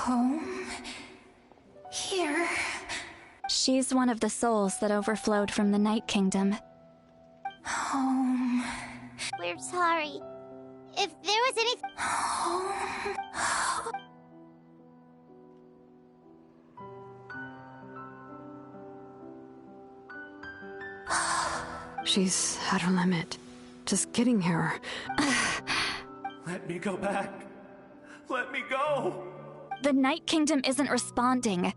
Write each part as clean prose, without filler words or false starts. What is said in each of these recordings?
Home? Here? She's one of the souls that overflowed from the Night Kingdom. Home. We're sorry. If there was anything... Home. She's at her limit. Just getting here. Let me go back. Let me go. The Night Kingdom isn't responding.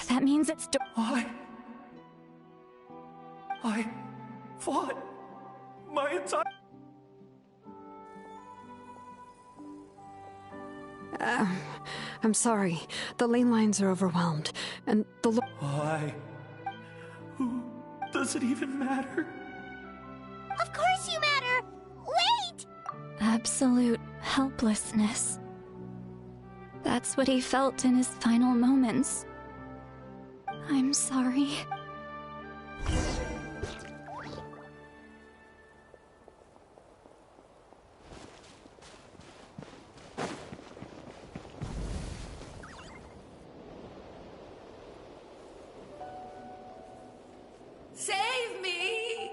That means it's... I fought my entire... I'm sorry. The lane lines are overwhelmed, and the Why? Who does it even matter? Of course you matter! Wait! Absolute helplessness. That's what he felt in his final moments. I'm sorry. Save me!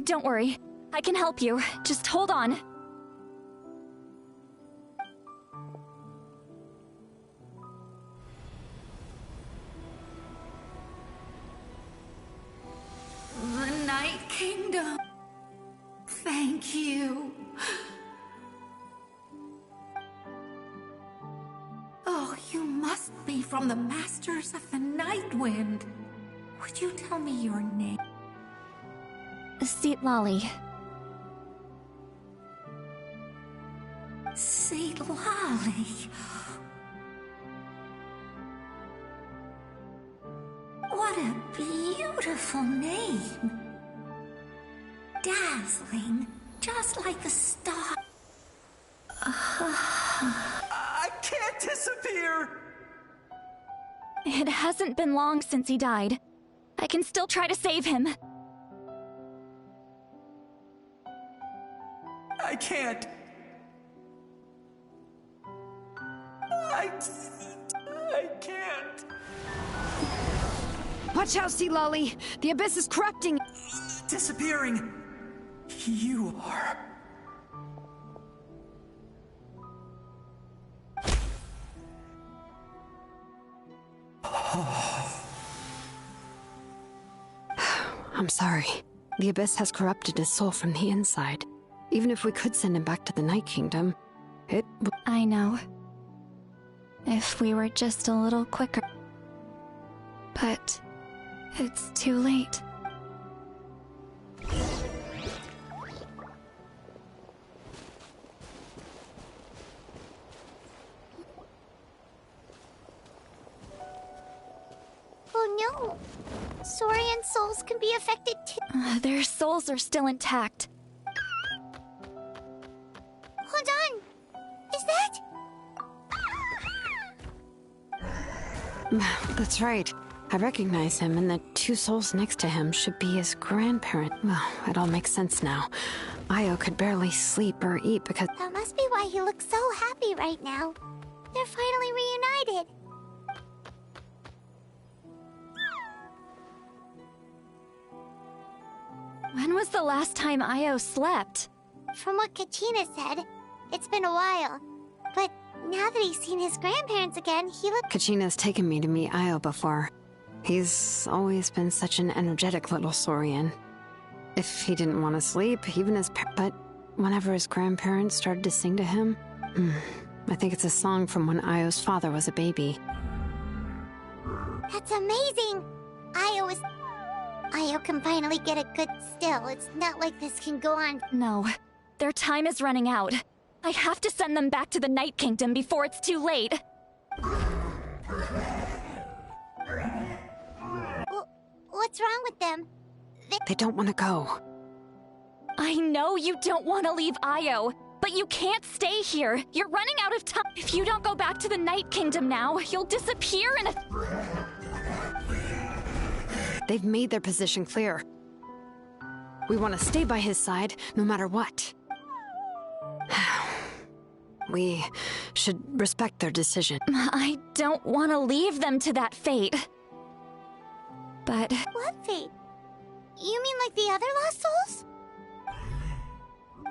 Don't worry. I can help you. Just hold on. The Night Kingdom. Thank you. Oh, you must be from the Masters of the Night Wind. Would you tell me your name? Seat Lolly. Saint Lolly. What a beautiful name. Dazzling, just like the star. I can't disappear! It hasn't been long since he died. I can still try to save him. I can't. I can't. Watch out, Sea Lolly! The abyss is corrupting! Disappearing. You are. I'm sorry. The abyss has corrupted his soul from the inside. Even if we could send him back to the Night Kingdom, it would... I know. If we were just a little quicker. But it's too late. Oh no! Saurian souls can be affected too. Their souls are still intact. Hold on! Is that... That's right. I recognize him, and the two souls next to him should be his grandparent. Well, it all makes sense now. Io could barely sleep or eat because... That must be why he looks so happy right now. They're finally reunited. When was the last time Io slept? From what Kachina said, it's been a while. But now that he's seen his grandparents again, he looks... Kachina's taken me to meet Io before. He's always been such an energetic little Saurian. If he didn't want to sleep, even but whenever his grandparents started to sing to him... I think it's a song from when Io's father was a baby. That's amazing! Io can finally get a good still. It's not like this can go on. No. Their time is running out. I have to send them back to the Night Kingdom before it's too late. What's wrong with them? They don't want to go. I know you don't want to leave Io, But you can't stay here. You're running out of time. If you don't go back to the Night Kingdom now, you'll disappear in a... They've made their position clear. We want to stay by his side, no matter what. We should respect their decision. I don't want to leave them to that fate. But... What fate? You mean like the other lost souls?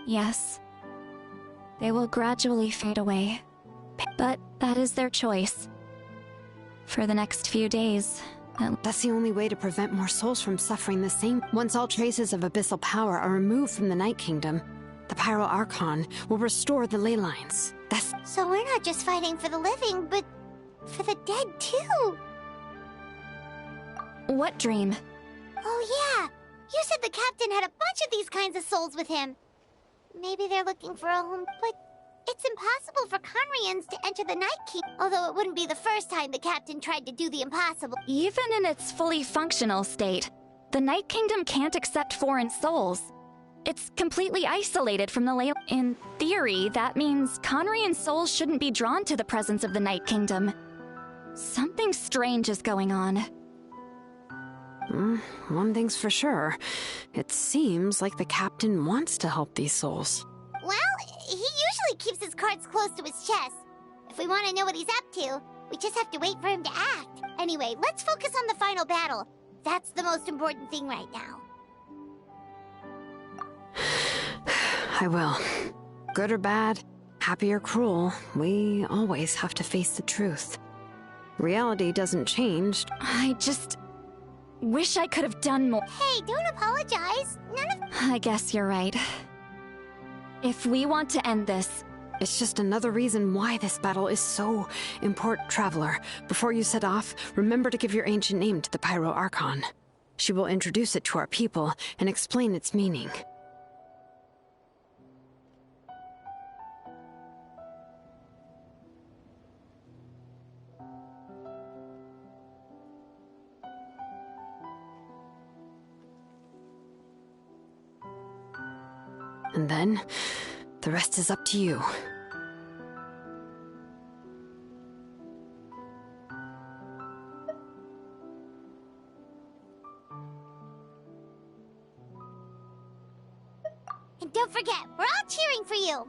yes. They will gradually fade away. But that is their choice. For the next few days. That's the only way to prevent more souls from suffering the same. Once all traces of abyssal power are removed from the Night Kingdom, the Pyro Archon will restore the ley lines. That's... So we're not just fighting for the living, but for the dead too. What dream? Oh yeah, you said the captain had a bunch of these kinds of souls with him. Maybe they're looking for a home, but it's impossible for Conrians to enter the Night Kingdom. Although it wouldn't be the first time the captain tried to do the impossible. Even in its fully functional state, the Night Kingdom can't accept foreign souls. It's completely isolated from the ley. In theory, that means Conrian souls shouldn't be drawn to the presence of the Night Kingdom. Something strange is going on. One thing's for sure. It seems like the captain wants to help these souls. Well, he usually keeps his cards close to his chest. If we want to know what he's up to, we just have to wait for him to act. Anyway, let's focus on the final battle. That's the most important thing right now. I will. Good or bad, happy or cruel, we always have to face the truth. Reality doesn't change. I just... wish I could have done more. Hey, don't apologize. None of... I guess you're right. If we want to end this... It's just another reason why this battle is so important, Traveler. Before you set off, remember to give your ancient name to the Pyro Archon. She will introduce it to our people and explain its meaning. And then, the rest is up to you. And don't forget, we're all cheering for you.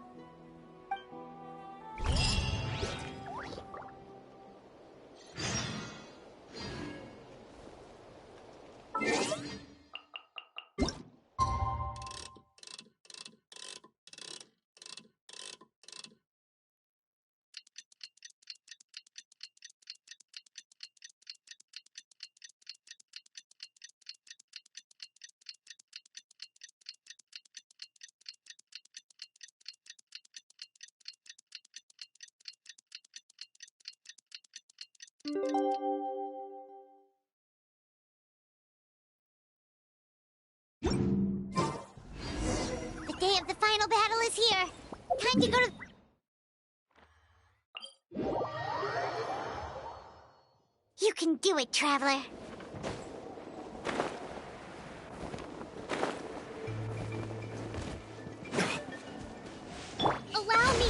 The day of the final battle is here. Time to go to... You can do it, Traveler. Allow me.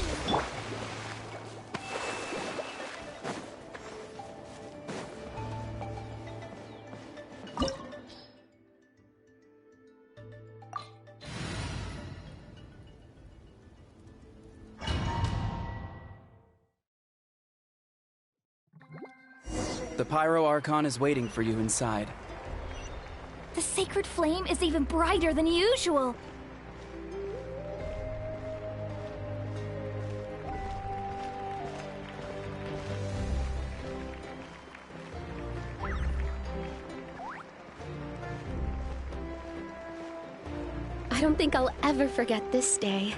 The Pyro Archon is waiting for you inside. The sacred flame is even brighter than usual. I don't think I'll ever forget this day.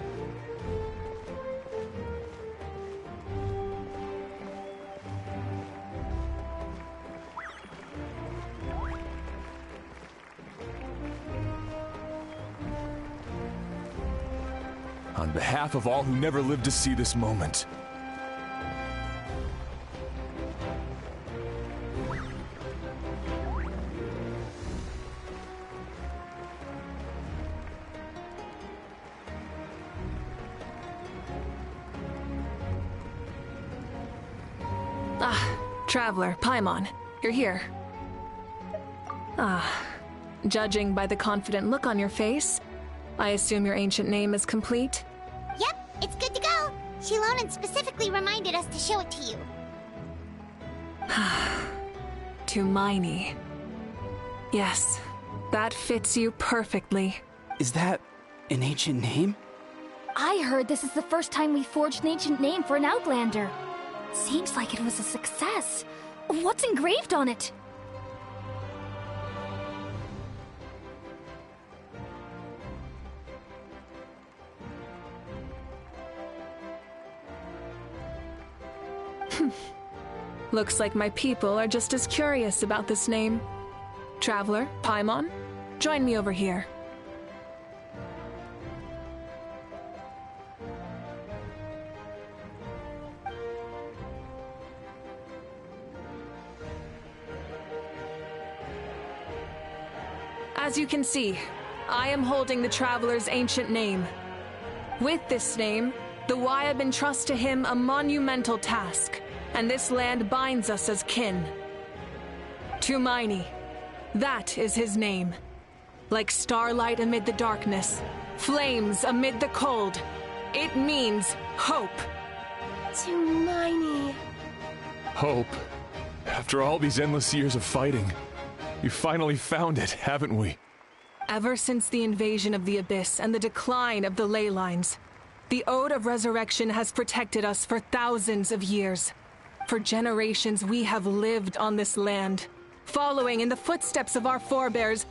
On behalf of all who never lived to see this moment. Traveler, Paimon, you're here. Ah, judging by the confident look on your face, I assume your ancient name is complete? Yep, it's good to go. Shilonen specifically reminded us to show it to you. Tumaini. Yes, that fits you perfectly. Is that an ancient name? I heard this is the first time we forged an ancient name for an Outlander. Seems like it was a success. What's engraved on it? Looks like my people are just as curious about this name. Traveler, Paimon, join me over here. As you can see, I am holding the Traveler's ancient name. With this name, the Wayab entrust to him a monumental task, and this land binds us as kin. Tumaini, that is his name. Like starlight amid the darkness, flames amid the cold, it means hope. Tumaini. Hope. After all these endless years of fighting, we finally found it, haven't we? Ever since the invasion of the Abyss and the decline of the ley lines, the Ode of Resurrection has protected us for thousands of years. For generations we have lived on this land, following in the footsteps of our forebears,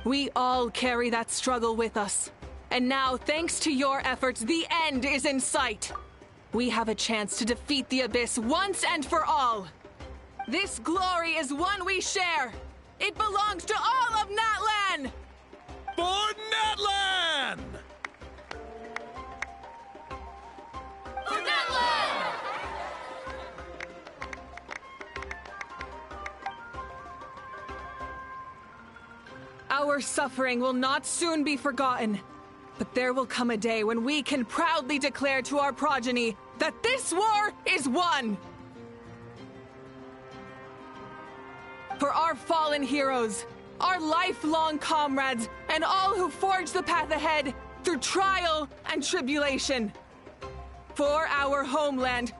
we all carry that struggle with us. And now, thanks to your efforts, the end is in sight. We have a chance to defeat the Abyss once and for all. This glory is one we share. It belongs to all of Natlan! For Natlan! For Natlan! Our suffering will not soon be forgotten. But there will come a day when we can proudly declare to our progeny that this war is won! For our fallen heroes, our lifelong comrades, and all who forge the path ahead through trial and tribulation. For our homeland,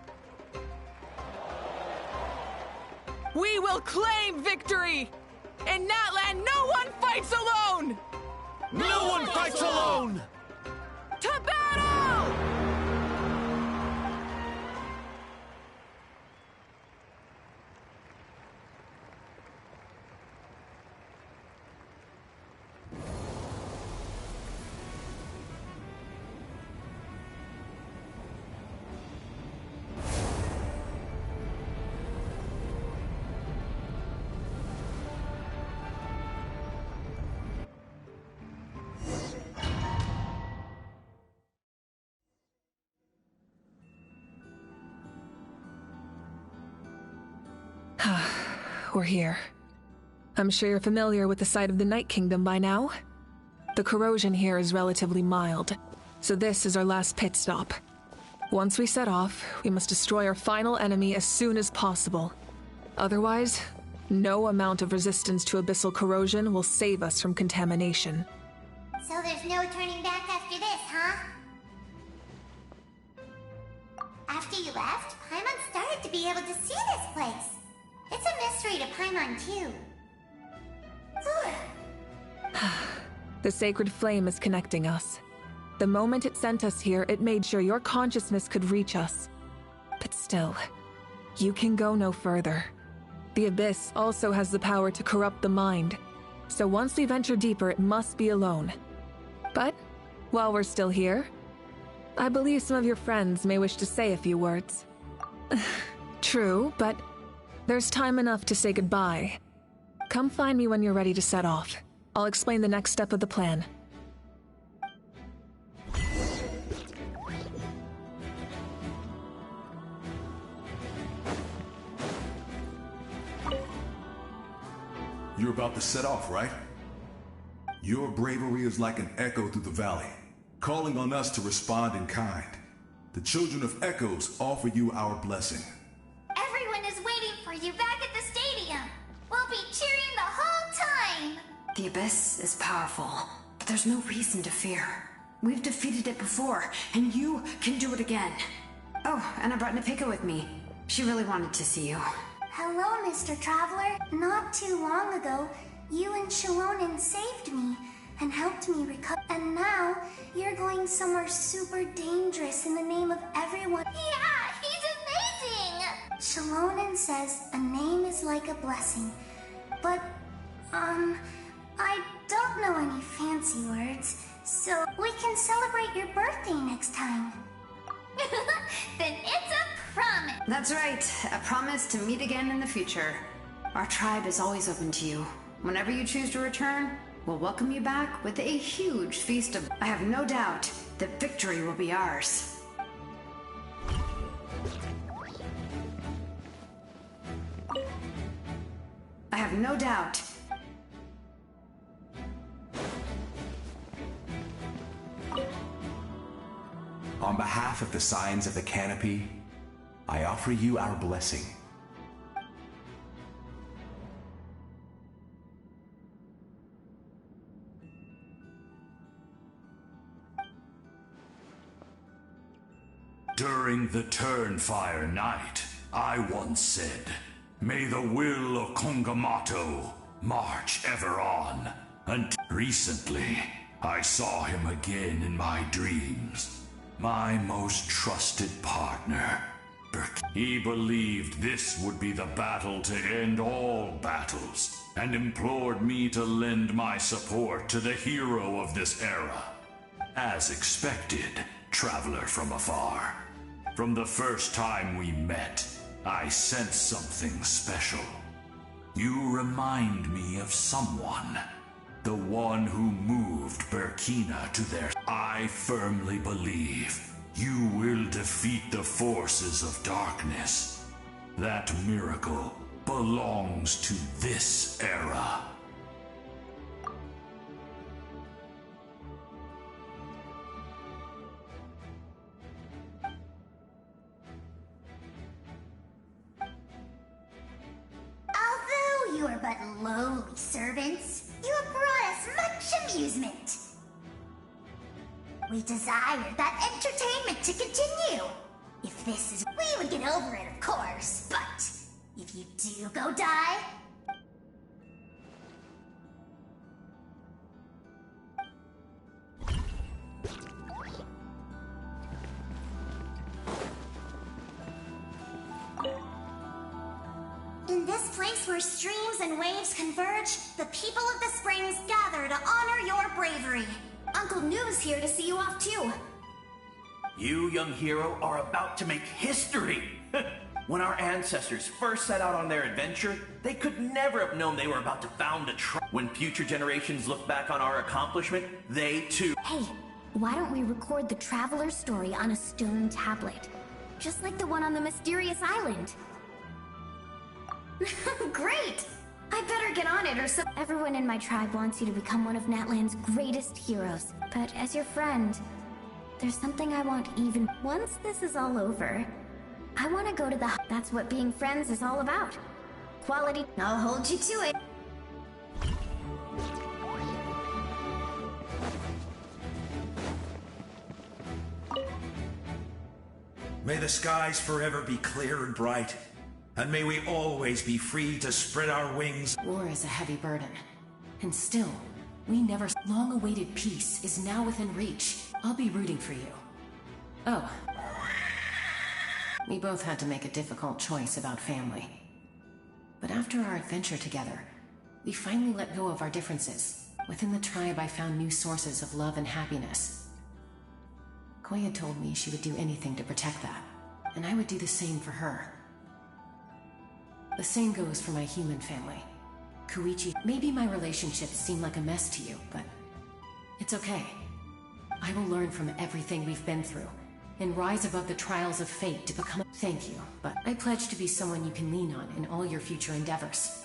we will claim victory! In Natlan, no one fights alone! No one fights alone! To battle! We're here. I'm sure you're familiar with the site of the Night Kingdom by now. The corrosion here is relatively mild, so this is our last pit stop. Once we set off, we must destroy our final enemy as soon as possible. Otherwise, no amount of resistance to abyssal corrosion will save us from contamination. So there's no turning back after this, huh? After you left, Paimon started to be able to see this place. It's a mystery to Paimon, too. The sacred flame is connecting us. The moment it sent us here, it made sure your consciousness could reach us. But still, you can go no further. The Abyss also has the power to corrupt the mind, so once we venture deeper, it must be alone. But, while we're still here, I believe some of your friends may wish to say a few words. True, but there's time enough to say goodbye. Come find me when you're ready to set off. I'll explain the next step of the plan. You're about to set off, right? Your bravery is like an echo through the valley, calling on us to respond in kind. The Children of Echoes offer you our blessing. Everyone is waiting for with you back at the stadium. We'll be cheering the whole time. The Abyss is powerful, but there's no reason to fear. We've defeated it before, and you can do it again. Oh, and I brought Napika with me. She really wanted to see you. Hello, Mr. Traveler. Not too long ago, you and Shalonen saved me and helped me recover. And now, you're going somewhere super dangerous in the name of everyone. Yeah, he's amazing! Shalonen says a name is like a blessing. But, I don't know any fancy words, so we can celebrate your birthday next time. Then it's a promise. That's right, a promise to meet again in the future. Our tribe is always open to you. Whenever you choose to return, we'll welcome you back with a huge feast of... I have no doubt that victory will be ours. I have no doubt. On behalf of the Signs of the Canopy, I offer you our blessing. During the Turnfire Night, I once said, "May the will of Kongamato march ever on." And recently, I saw him again in my dreams. My most trusted partner. He believed this would be the battle to end all battles, and implored me to lend my support to the hero of this era. As expected, traveler from afar. From the first time we met, I sensed something special. You remind me of someone. The one who moved Burkina to their... I firmly believe you will defeat the forces of darkness. That miracle belongs to this era. Although you are but lowly servants, you have brought us much amusement. We desire that entertainment to continue. If this is... we would get over it, of course, but if you do go die... In this place where streams and waves converge, the people of the springs gather to honor your bravery. Uncle Noo's here to see you off too. You, young hero, are about to make history! When our ancestors first set out on their adventure, they could never have known they were about to found a tribe. When future generations look back on our accomplishment, they too... Hey, why don't we record the traveler's story on a stone tablet? Just like the one on the mysterious island. Great! I better get on it or so... Everyone in my tribe wants you to become one of Natlan's greatest heroes. But as your friend, there's something I want even... Once this is all over, I want to go to the... That's what being friends is all about. Quality... I'll hold you to it. May the skies forever be clear and bright. And may we always be free to spread our wings. War is a heavy burden. And still, we never... Long-awaited peace is now within reach. I'll be rooting for you. Oh. We both had to make a difficult choice about family. But after our adventure together, we finally let go of our differences. Within the tribe, I found new sources of love and happiness. Koya told me she would do anything to protect that. And I would do the same for her. The same goes for my human family. Koichi, maybe my relationships seem like a mess to you, but it's okay. I will learn from everything we've been through, and rise above the trials of fate to become... Thank you, but I pledge to be someone you can lean on in all your future endeavors.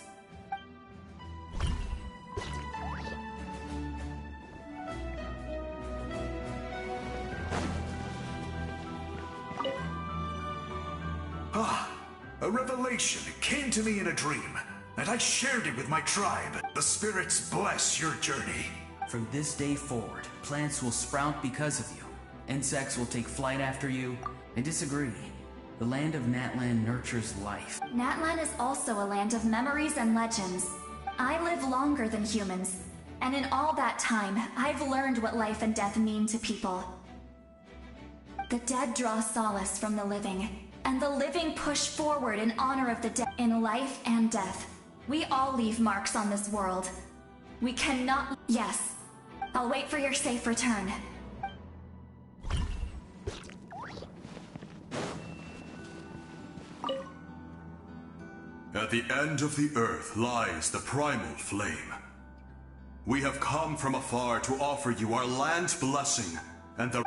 A revelation came to me in a dream, and I shared it with my tribe. The spirits bless your journey. From this day forward, plants will sprout because of you. Insects will take flight after you. I disagree. The land of Natlan nurtures life. Natlan is also a land of memories and legends. I live longer than humans, and in all that time, I've learned what life and death mean to people. The dead draw solace from the living, and the living push forward in honor of the dead. In life and death, we all leave marks on this world. We cannot... Yes, I'll wait for your safe return. At the end of the earth lies the primal flame. We have come from afar to offer you our land's blessing and the...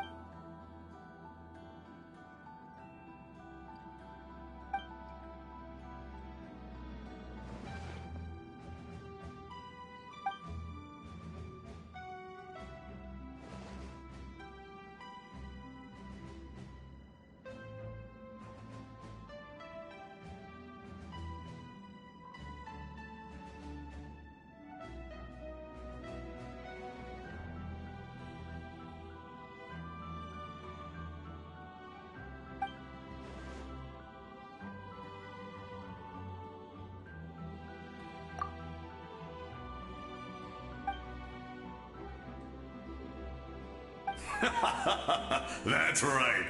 That's right.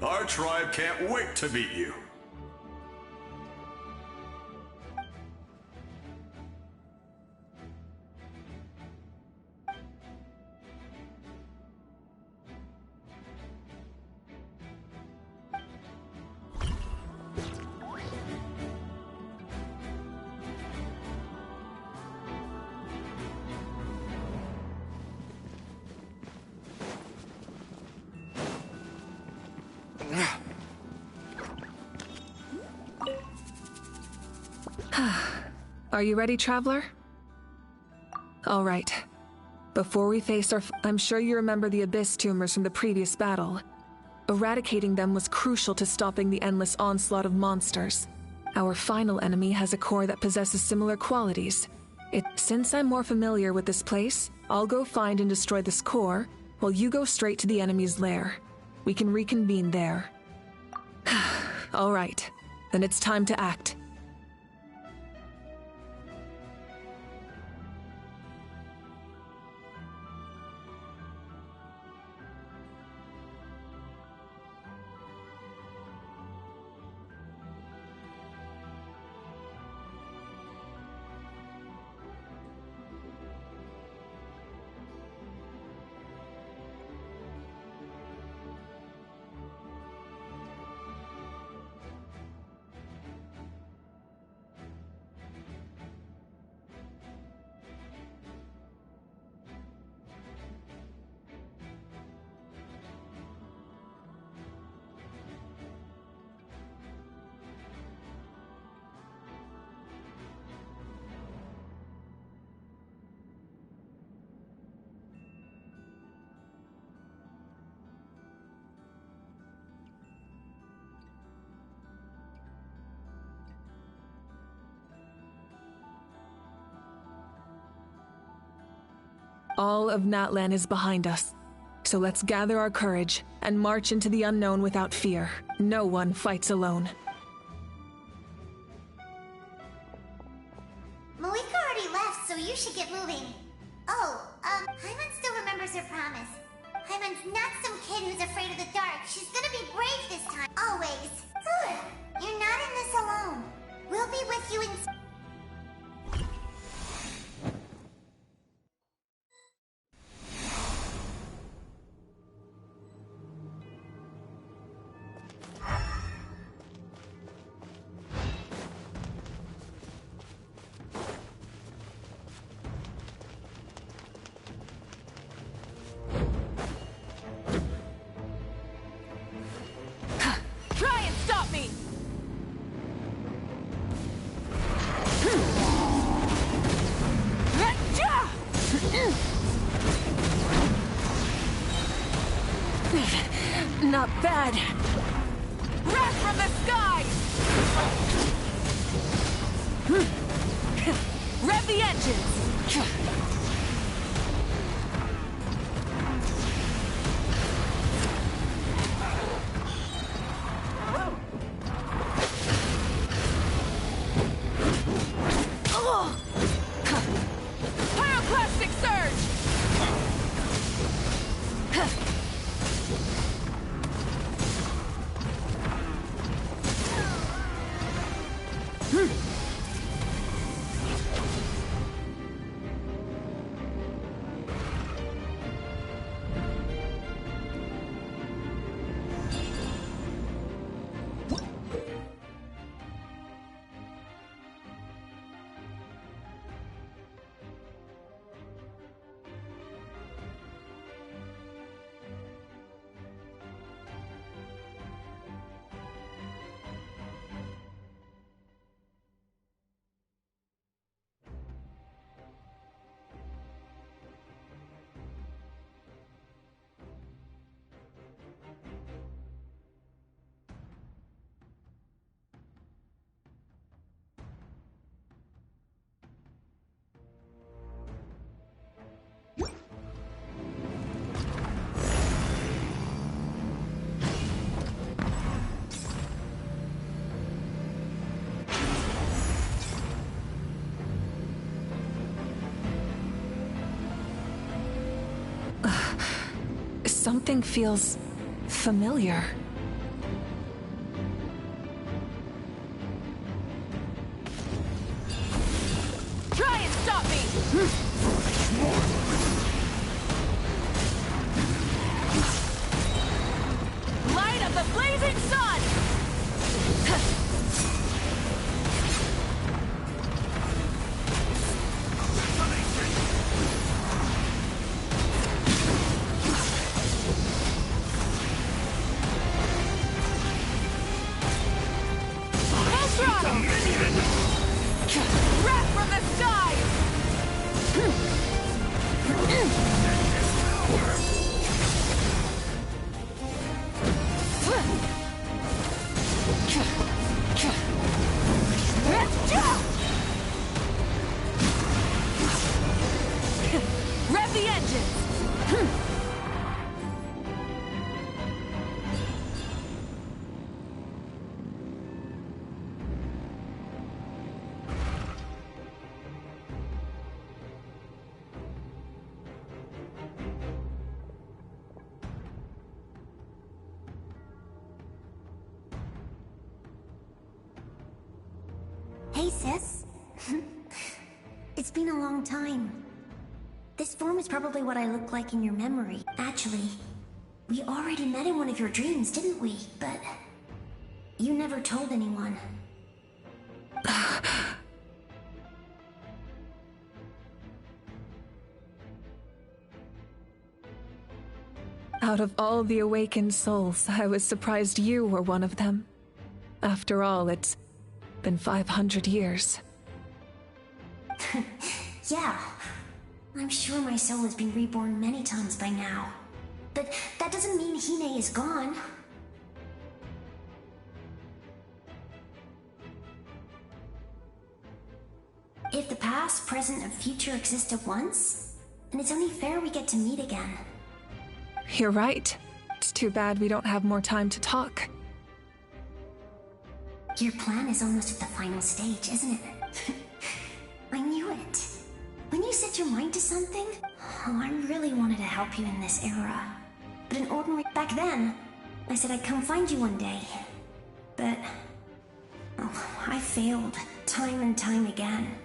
Our tribe can't wait to meet you. Are you ready, traveler? All right. Before we face our... I'm sure you remember the Abyss tumors from the previous battle. Eradicating them was crucial to stopping the endless onslaught of monsters. Our final enemy has a core that possesses similar qualities. Since I'm more familiar with this place, I'll go find and destroy this core, while you go straight to the enemy's lair. We can reconvene there. All right. Then it's time to act. All of Natlan is behind us. So let's gather our courage and march into the unknown without fear. No one fights alone. Malika already left, so you should get moving. Oh, Hyman still remembers her promise. Hyman's not some kid who's afraid of the dark. She's gonna be brave this time. Always. You're not in this alone. We'll be with you in... Not bad. Wrath from the sky! Rev the engines! Pyroclastic surge! Something feels familiar. Try and stop me! Light of the blazing sun! Wrath from the skies! Rev the engines! Hey, sis. It's been a long time. This form is probably what I look like in your memory. Actually, we already met in one of your dreams, didn't we? But you never told anyone. Out of all the awakened souls, I was surprised you were one of them. After all, it's been 500 years. Yeah. I'm sure my soul has been reborn many times by now. But that doesn't mean Hine is gone. If the past, present, and future exist at once, then it's only fair we get to meet again. You're right. It's too bad we don't have more time to talk. Your plan is almost at the final stage, isn't it? I knew it. When you set your mind to something, I really wanted to help you in this era. But in ordinary... Back then, I said I'd come find you one day. But... I failed, time and time again.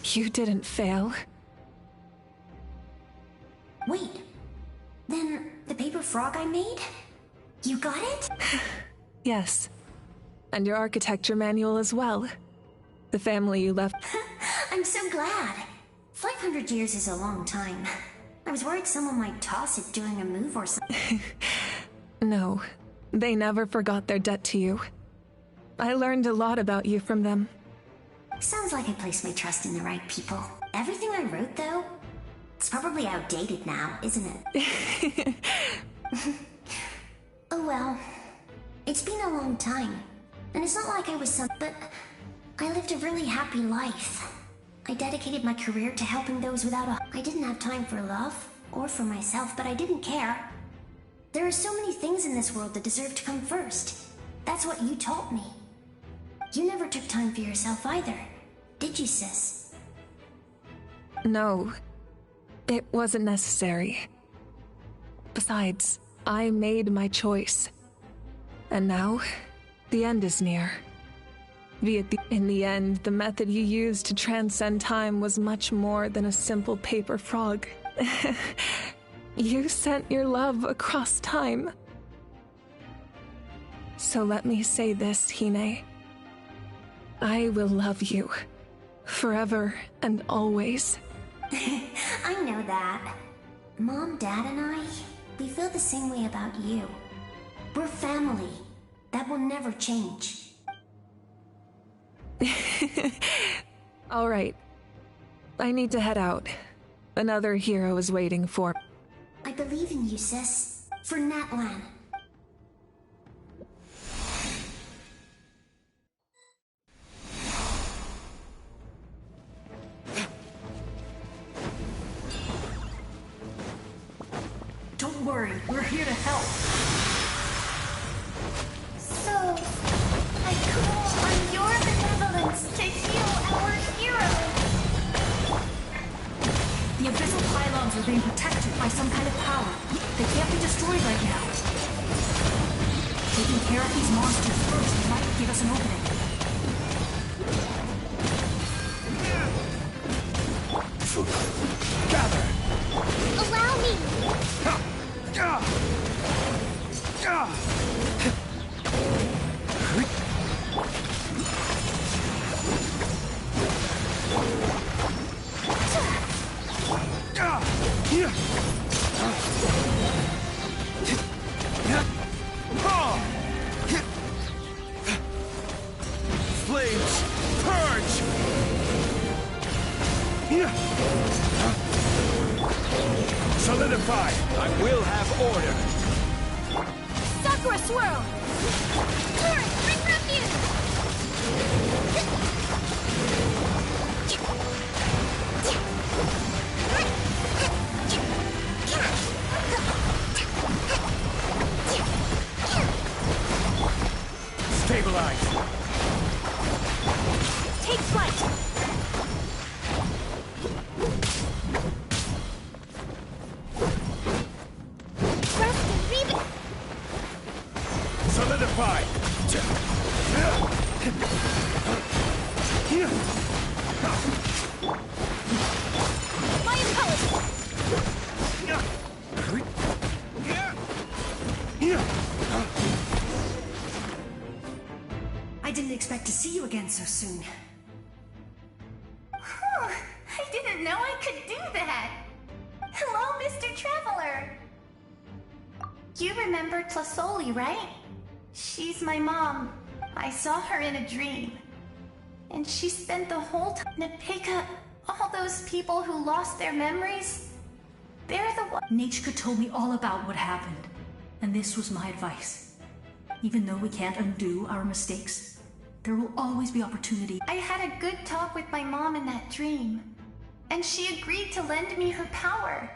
You didn't fail. Wait, then the paper frog I made? You got it? Yes. And your architecture manual as well. The family you left. I'm so glad. 500 years is a long time. I was worried someone might toss it during a move or something. No, they never forgot their debt to you. I learned a lot about you from them. Sounds like I placed my trust in the right people. Everything I wrote, though, It's probably outdated now, isn't it? Oh well. It's been a long time. And it's not like I was but I lived a really happy life. I dedicated my career to helping those without I didn't have time for love, or for myself, but I didn't care. There are so many things in this world that deserve to come first. That's what you taught me. You never took time for yourself either, did you, sis? No, it wasn't necessary. Besides, I made my choice. And now, the end is near. In the end, the method you used to transcend time was much more than a simple paper frog. You sent your love across time. So let me say this, Hine. I will love you. Forever and always. I know that. Mom, Dad, and I, we feel the same way about you. We're family. That will never change. All right. I need to head out. Another hero is waiting for... I believe in you, sis. For Natlan. Don't worry, we're here to help. So, I call on your benevolence to heal our hero. The abyssal pylons are being protected by some kind of power. They can't be destroyed right now. Taking care of these monsters first might give us an opening. Gather! Allow me! Flames, purge! Solidify! I will have order! Sakura swirl! Torrent, bring refuge! Stabilize! Take flight! Solidify! My intelligence! I didn't expect to see you again so soon. I didn't know I could do that. Hello, Mr. Traveler. You remember Tlasoli, right? She's my mom. I saw her in a dream. And she spent the whole time to pick up all those people who lost their memories. They're the ones. Nichka told me all about what happened, and this was my advice. Even though we can't undo our mistakes, there will always be opportunity. I had a good talk with my mom in that dream, and she agreed to lend me her power.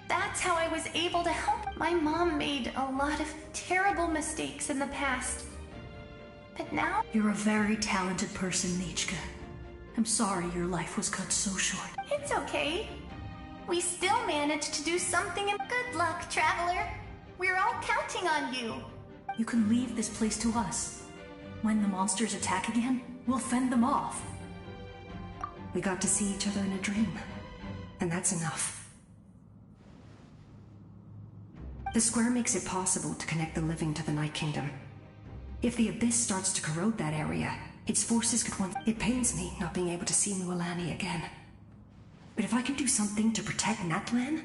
That's how I was able to help. My mom made a lot of terrible mistakes in the past. But now... You're a very talented person, Nichka. I'm sorry your life was cut so short. It's okay. We still managed to do something. Good luck, Traveler. We're all counting on you. You can leave this place to us. When the monsters attack again, we'll fend them off. We got to see each other in a dream, and that's enough. The square makes it possible to connect the living to the Night Kingdom. If the Abyss starts to corrode that area, its forces could once... It pains me not being able to see Mualani again. But if I can do something to protect Natlan,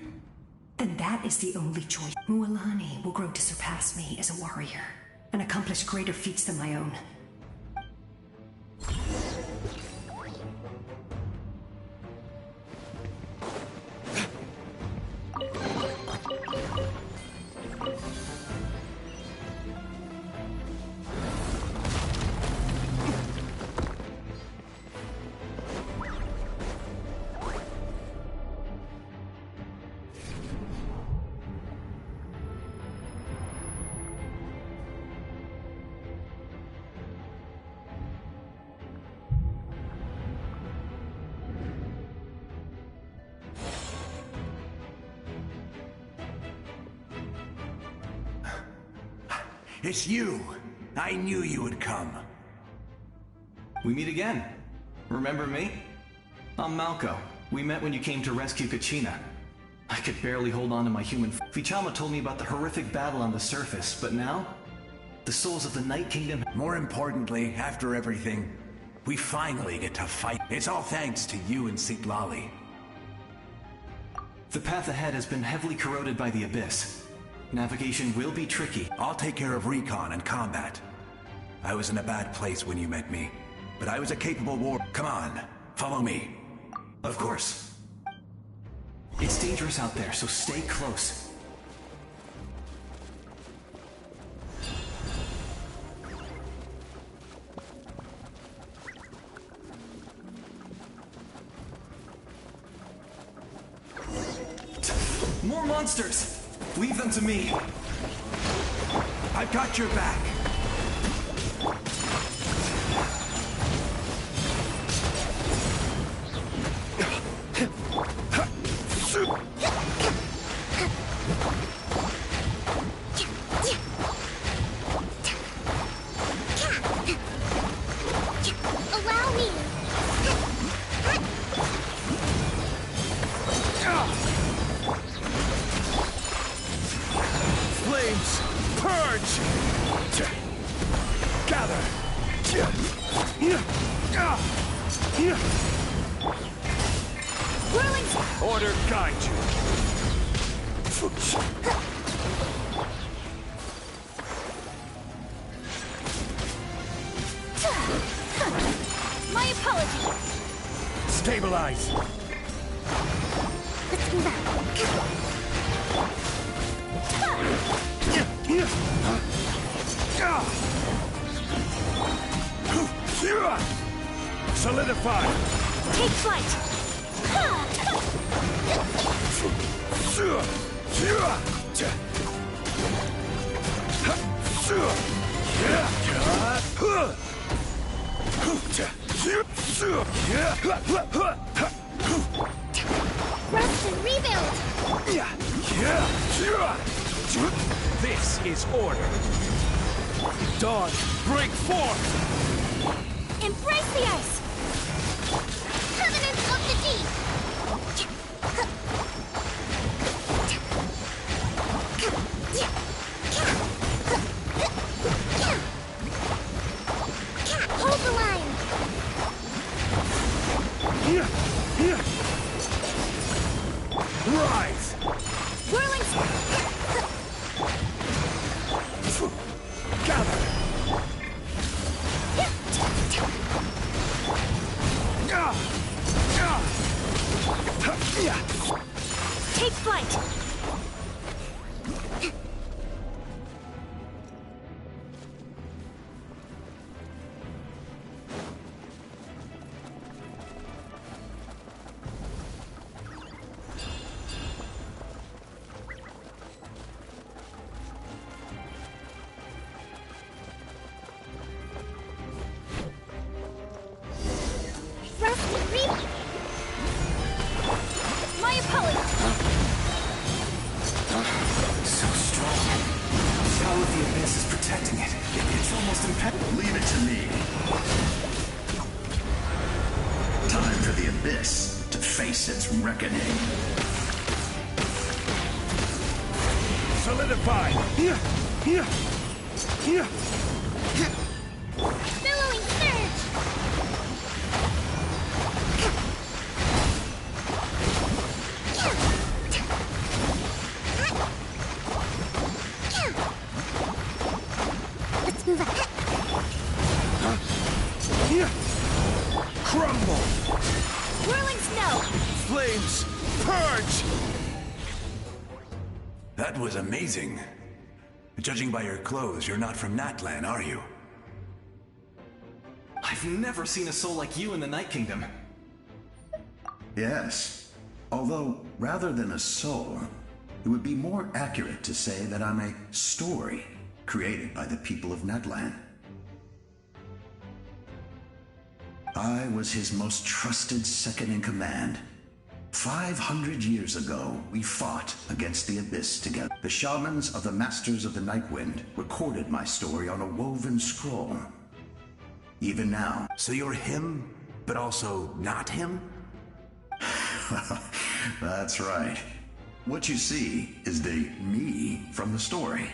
then that is the only choice. Mualani will grow to surpass me as a warrior, and accomplish greater feats than my own. It's you! I knew you would come. We meet again. Remember me? I'm Malco. We met when you came to rescue Kachina. I could barely hold on to my human Fichama told me about the horrific battle on the surface, but now? The souls of the Night Kingdom... More importantly, after everything, we finally get to fight. It's all thanks to you and Sitlali. The path ahead has been heavily corroded by the Abyss. Navigation will be tricky. I'll take care of recon and combat. I was in a bad place when you met me, but I was a capable war... Come on, follow me. Of course. It's dangerous out there, so stay close. More monsters! Leave them to me. I've got your back. Allow me. Flames, purge! Gather! Whirling... Order guide you! My apologies! Stabilize! Let's move out! Solidify! Take flight! Rest and rebuild! This is order! Dawn, break forth! Embrace the ice! Covenants of the deep! Hold the line! Rise! Whirling... Gather! Take flight! Rest and rebuild! My apologies! So strong. The power of the Abyss is protecting it. It's almost impenetrable. Leave it to me. Time for the Abyss to face its reckoning. Solidify! Billowing surge! Let's move ahead. Crumble! Whirling snow! Flames, purge! That was amazing. Judging by your clothes, you're not from Natlan, are you? I've never seen a soul like you in the Night Kingdom. Yes. Although, rather than a soul, it would be more accurate to say that I'm a story created by the people of Natlan. I was his most trusted second-in-command, 500 years ago, we fought against the Abyss together. The shamans of the Masters of the Nightwind recorded my story on a woven scroll. Even now. So you're him, but also not him? That's right. What you see is the me from the story.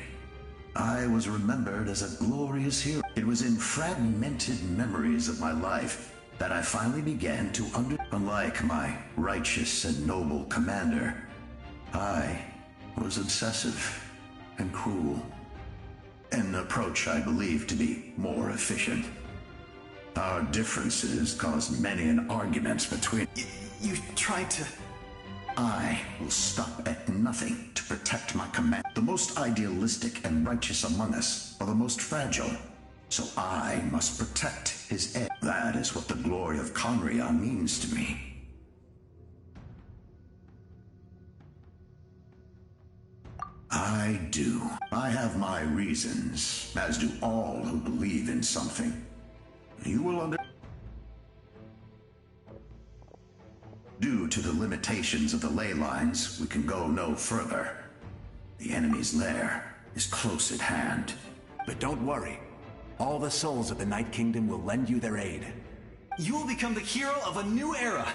I was remembered as a glorious hero. It was in fragmented memories of my life that I finally began to Unlike my righteous and noble commander, I was obsessive and cruel. An approach I believe to be more efficient. Our differences caused many an arguments between... You tried to... I will stop at nothing to protect my command. The most idealistic and righteous among us are the most fragile. So I must protect his edge. That is what the glory of Conrion means to me. I do. I have my reasons, as do all who believe in something. You will understand. Due to the limitations of the ley lines, we can go no further. The enemy's lair is close at hand. But don't worry. All the souls of the Night Kingdom will lend you their aid. You will become the hero of a new era!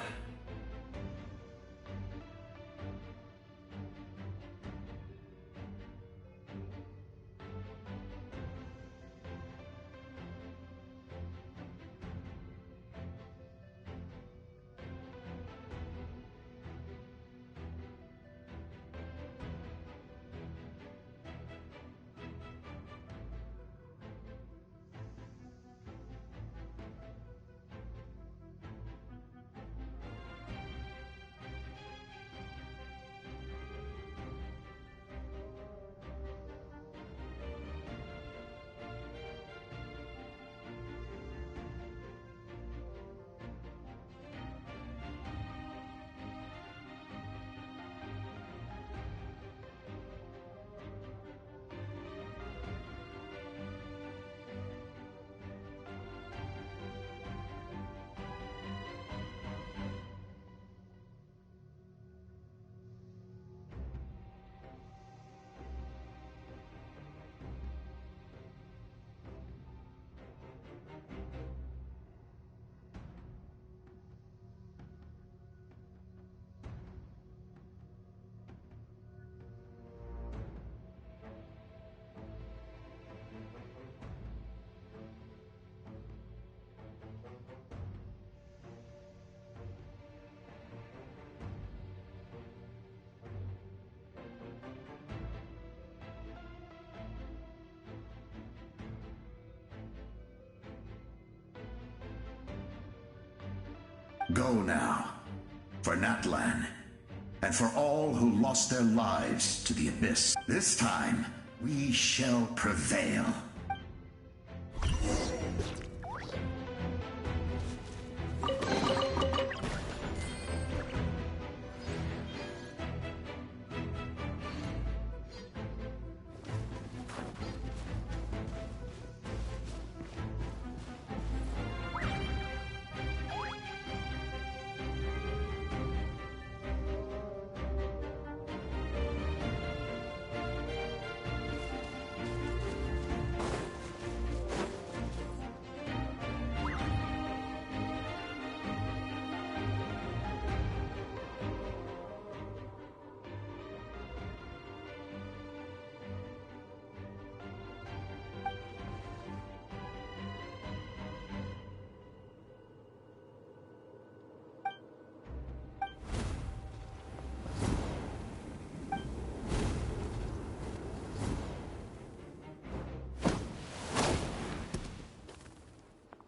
Go now, for Natlan, and for all who lost their lives to the Abyss. This time, we shall prevail.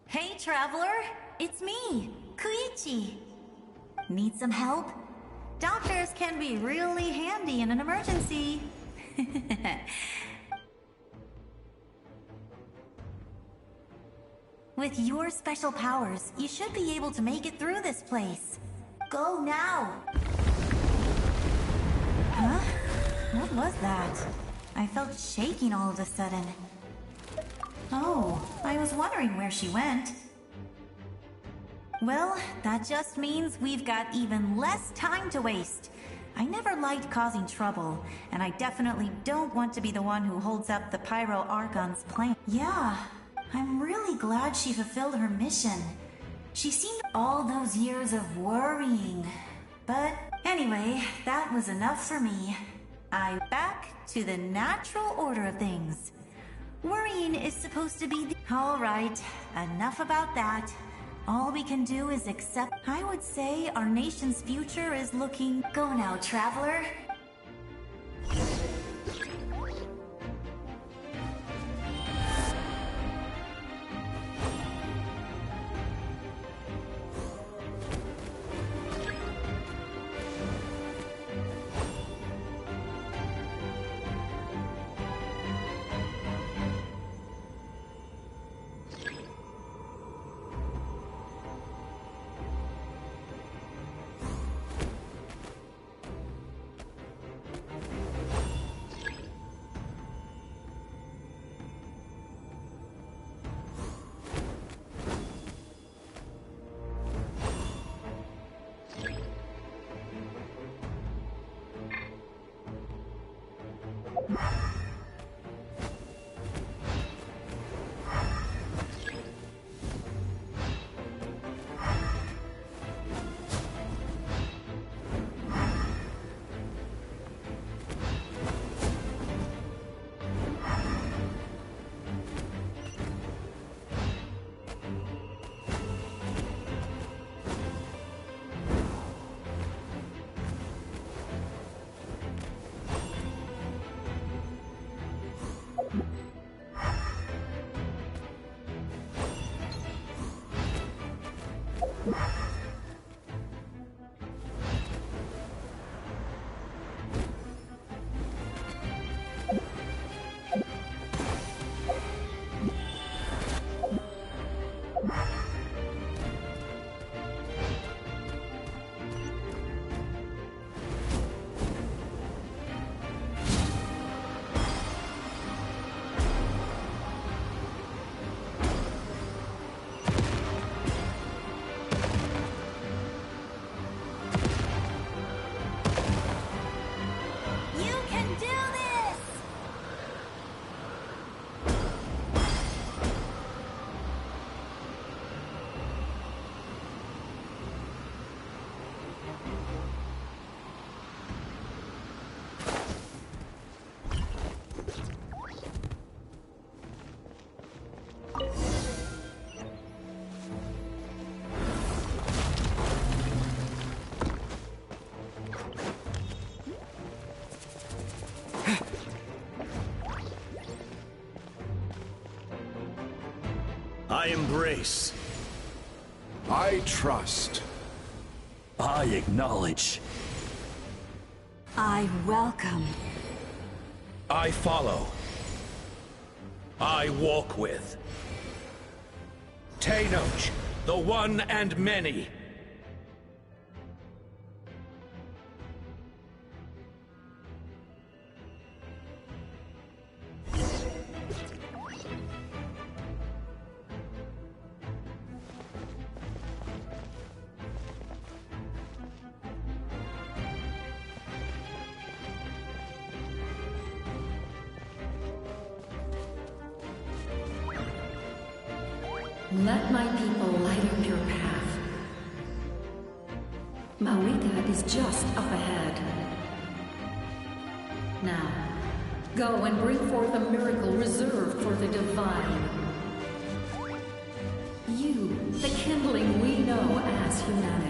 Hey, traveler! It's me, Koichi. Need some help? Doctors can be really handy in an emergency. With your special powers, you should be able to make it through this place. Go now! Huh? What was that? I felt shaking all of a sudden. Oh, I was wondering where she went. Well, that just means we've got even less time to waste. I never liked causing trouble, and I definitely don't want to be the one who holds up the Pyro Archon's plan. Yeah, I'm really glad she fulfilled her mission. She seemed all those years of worrying. But anyway, that was enough for me. I'm back to the natural order of things. Worrying is supposed to be all right, enough about that. All we can do is accept. I would say our nation's future is looking... Go now, traveler. I embrace. I trust. I acknowledge. I welcome. I follow. I walk with. Tenoch, the one and many. Let my people light up your path. Mawita is just up ahead. Now, go and bring forth a miracle reserved for the divine. You, the kindling we know as humanity.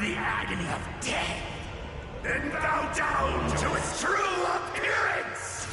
the agony of death, then bow down to its true appearance!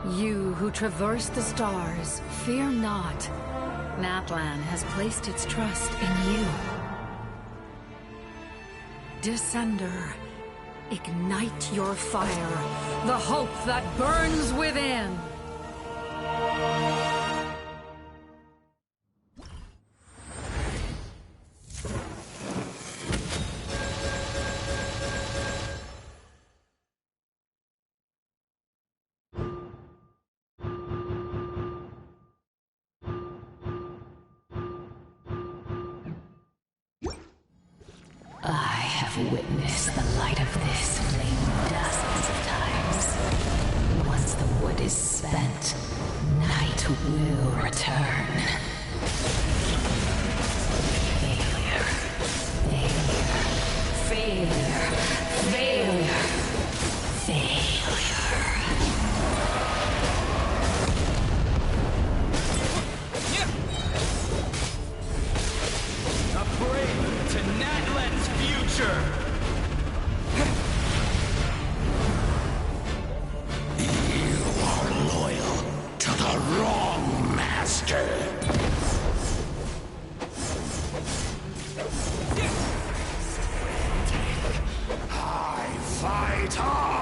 You who traverse the stars, fear not. Natlan has placed its trust in you. Descender, ignite your fire, the hope that burns within! I have witnessed the light of this flame dozens of times. Once the wood is spent, night will return. Failure. Failure. Failure. Failure. Failure. A prelude to Natlan's future! You are loyal to the wrong master. I fight on!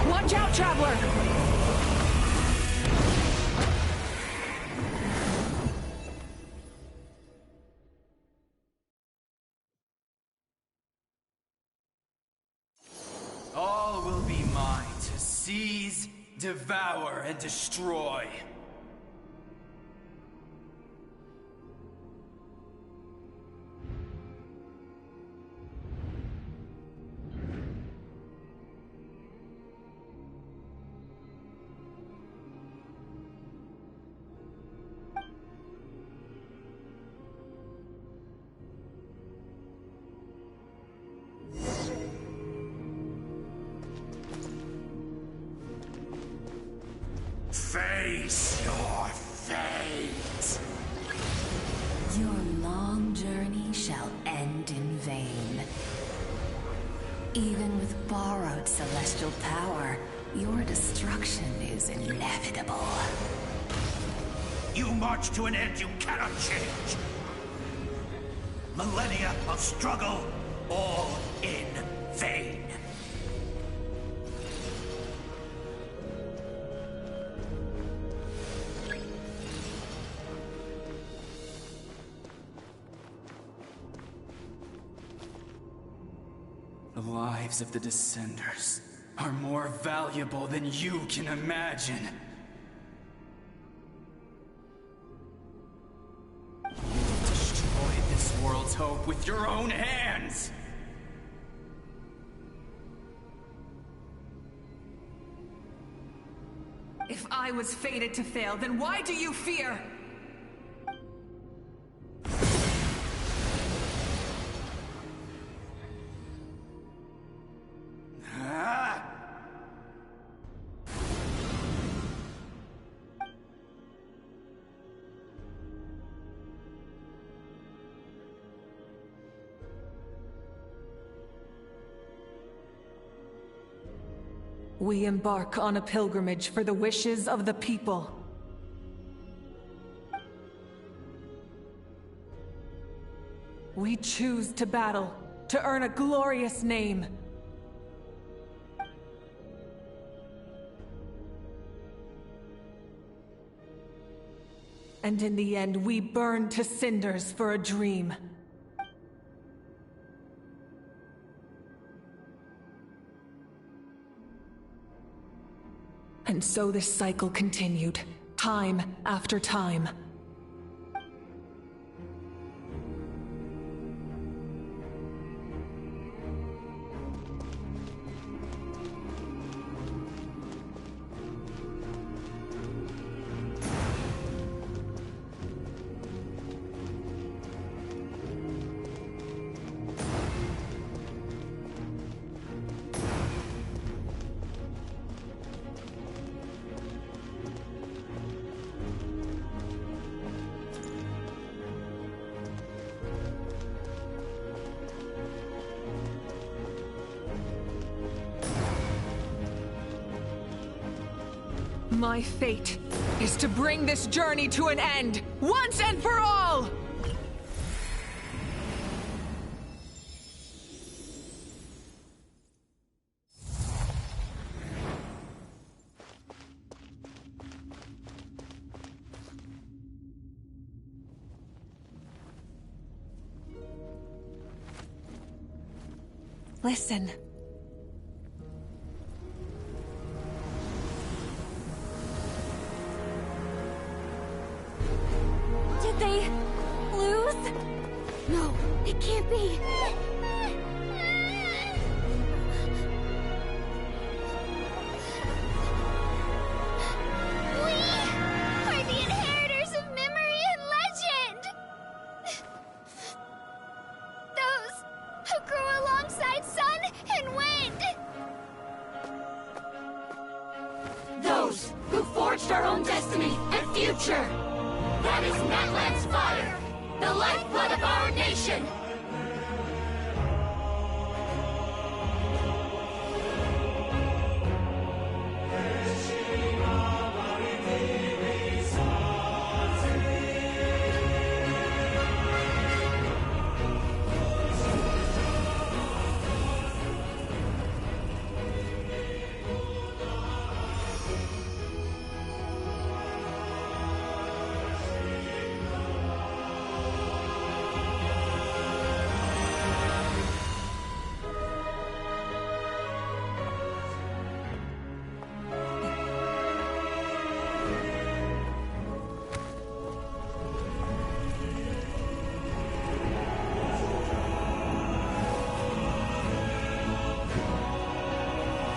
Watch out, Traveler! All will be mine to seize, devour, and destroy. Face your fate! Your long journey shall end in vain. Even with borrowed celestial power, your destruction is inevitable. You march to an end you cannot change. Millennia of struggle, all in vain. The lives of the Descenders are more valuable than you can imagine. You've destroyed this world's hope with your own hands! If I was fated to fail, then why do you fear? We embark on a pilgrimage for the wishes of the people. We choose to battle, to earn a glorious name. And in the end, we burn to cinders for a dream. And so this cycle continued, time after time. My fate is to bring this journey to an end, once and for all! Listen. Did they lose? No, it can't be. We are the inheritors of memory and legend. Those who grew alongside sun and wind. Those who forged our own destiny and future. That is Natlan's fire, the lifeblood of our nation!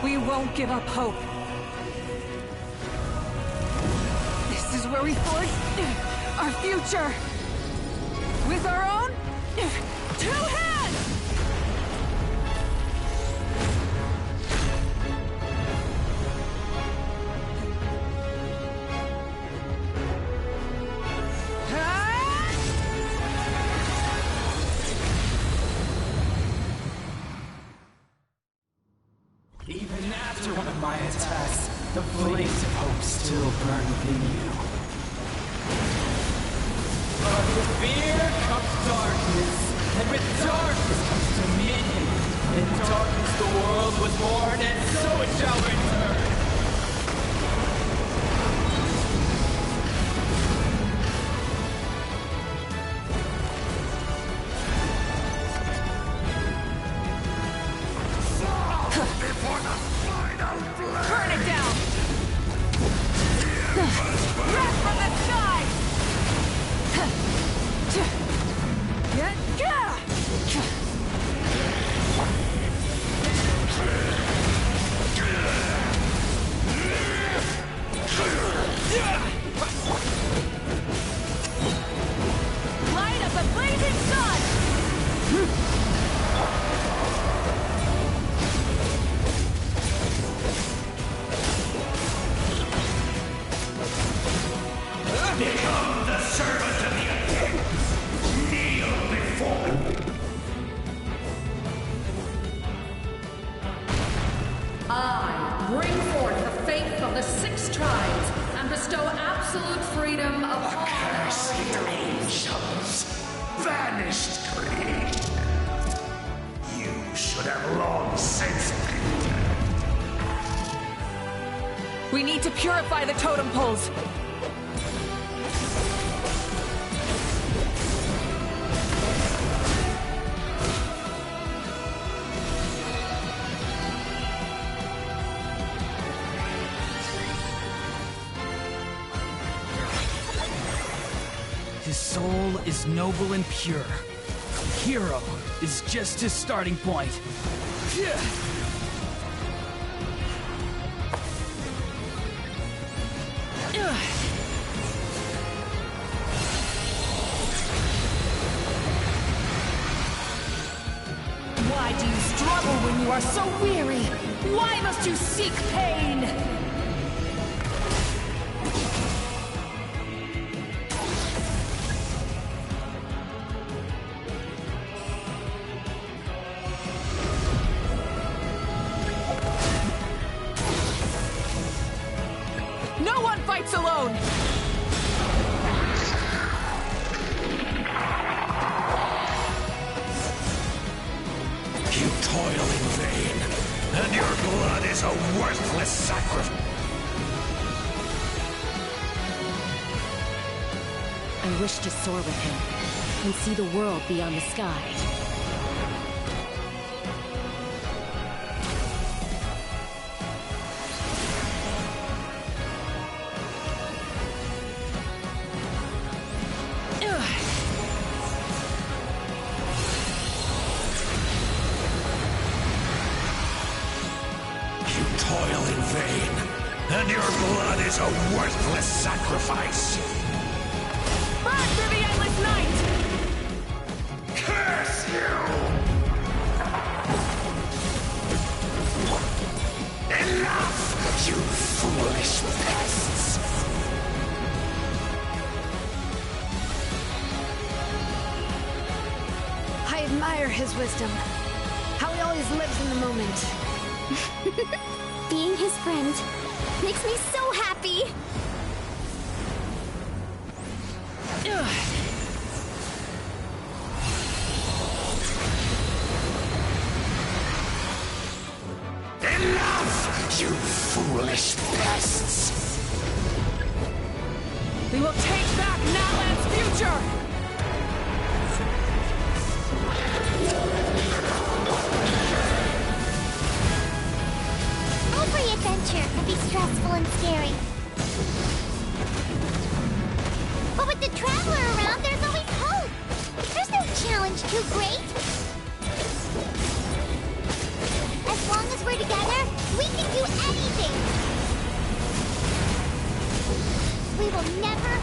We won't give up hope. This is where we forge our future. With our own 2 hands! Even after one of my attacks, the flames of hope still burn within you. But with fear comes darkness, and with darkness comes dominion. In darkness the world was born, and so it shall return. Burn it down! Wrath from the sky! Light of the blazing sun! Become the servant of the King. Kneel before. I bring forth the faith of the 6 tribes and bestow absolute freedom upon Cursed angels! Vanished greed! You should have long since been dead. We need to purify the totem poles. His soul is noble and pure. Hero is just his starting point. Why do you struggle when you are so weary? Why must you seek pain? No one fights alone! You toil in vain, and your blood is a worthless sacrifice. I wish to soar with him and see the world beyond the sky. Toil in vain, and your blood is a worthless sacrifice. Burn through the endless night! Curse you! Enough, you foolish pests! I admire his wisdom. How he always lives in the moment. Being his friend makes me so happy! Enough, you foolish pests! We will take back Natlan's future! Every adventure can be stressful and scary. But with the Traveler around, there's always hope. There's no challenge too great. As long as we're together, we can do anything. We will never...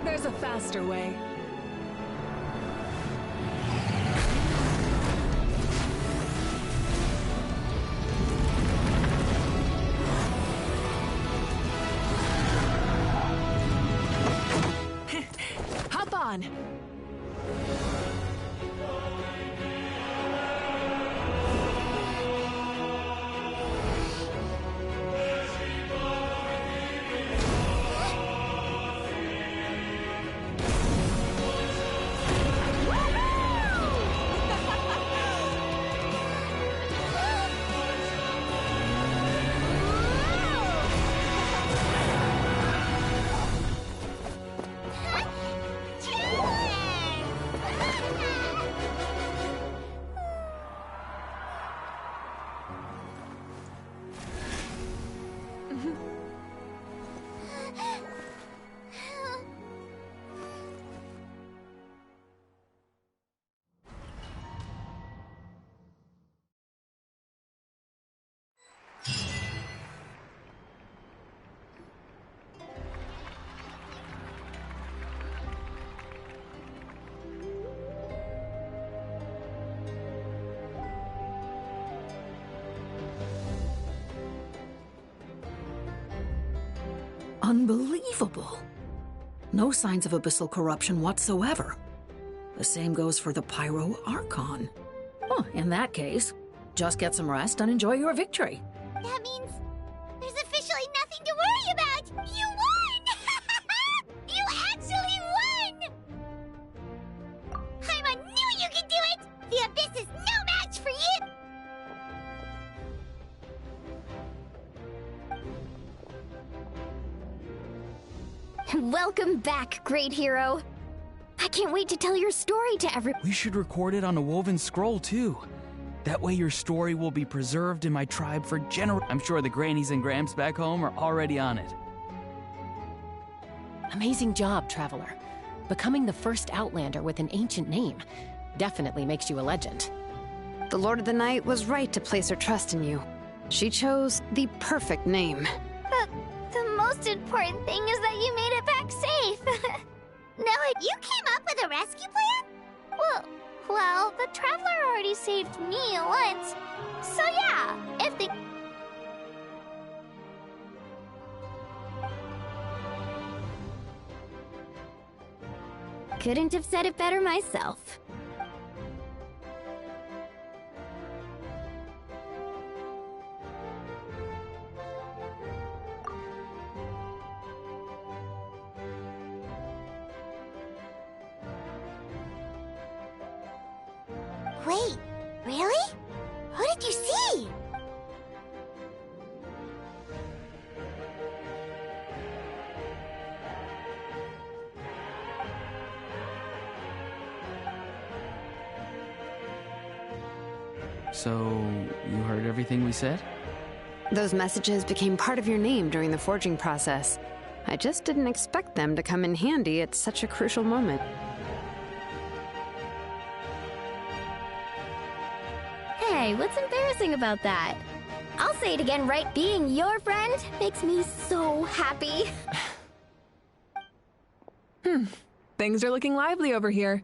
There's a faster way. Hop on! Unbelievable. No signs of abyssal corruption whatsoever. The same goes for the Pyro Archon. Well, in that case, just get some rest and enjoy your victory. That means there's officially nothing to worry about! You won! You actually won! Paimon knew you could do it! The Abyss is no match for you! Welcome back, great hero. I can't wait to tell your story to everyone. We should record it on a woven scroll, too. That way your story will be preserved in my tribe for I'm sure the grannies and gramps back home are already on it. Amazing job, Traveler. Becoming the first Outlander with an ancient name definitely makes you a legend. The Lord of the Night was right to place her trust in you. She chose the perfect name. The most important thing is that you made it back safe. Now, you came up with a rescue plan? Well, the Traveler already saved me once. So yeah, if the... Couldn't have said it better myself. Wait, really? Who did you see? So, you heard everything we said? Those messages became part of your name during the forging process. I just didn't expect them to come in handy at such a crucial moment. Hey, what's embarrassing about that? I'll say it again, right? Being your friend makes me so happy. Things are looking lively over here.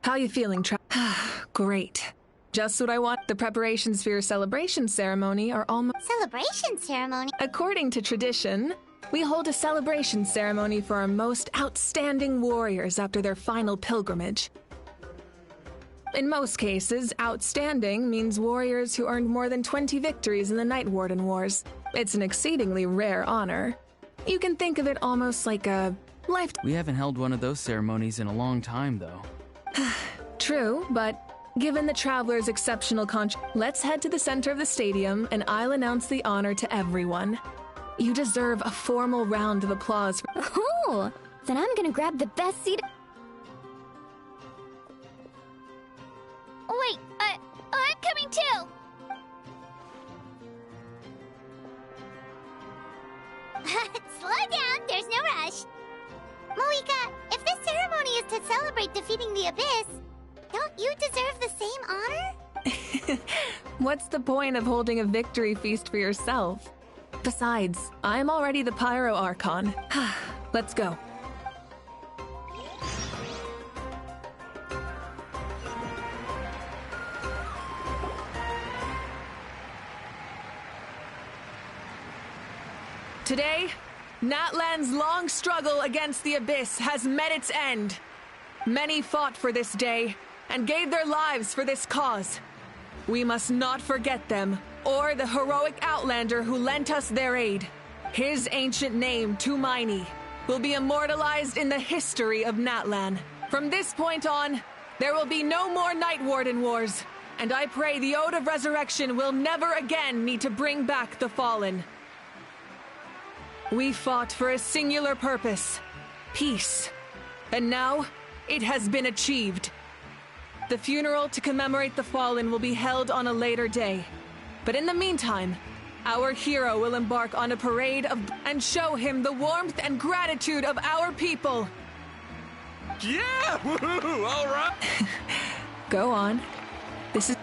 How you feeling, Great. Just what I want. The preparations for your celebration ceremony are almost... Celebration ceremony? According to tradition, we hold a celebration ceremony for our most outstanding warriors after their final pilgrimage. In most cases, outstanding means warriors who earned more than 20 victories in the Night Warden Wars. It's an exceedingly rare honor. You can think of it almost like a We haven't held one of those ceremonies in a long time, though. True, but given the Traveler's exceptional let's head to the center of the stadium and I'll announce the honor to everyone. You deserve a formal round of applause. Oh, then I'm gonna grab the best seat. Wait, I'm coming too! Slow down, there's no rush. Moika, if this ceremony is to celebrate defeating the Abyss, don't you deserve the same honor? What's the point of holding a victory feast for yourself? Besides, I'm already the Pyro Archon. Let's go. Today, Natlan's long struggle against the Abyss has met its end. Many fought for this day and gave their lives for this cause. We must not forget them or the heroic Outlander who lent us their aid. His ancient name, Tumaini, will be immortalized in the history of Natlan. From this point on, there will be no more Night Warden Wars, and I pray the Ode of Resurrection will never again need to bring back the Fallen. We fought for a singular purpose, peace, and now it has been achieved. The funeral to commemorate the Fallen will be held on a later day, but in the meantime, our hero will embark on a parade and show him the warmth and gratitude of our people. Yeah! Woohoo! All right! Go on. This is...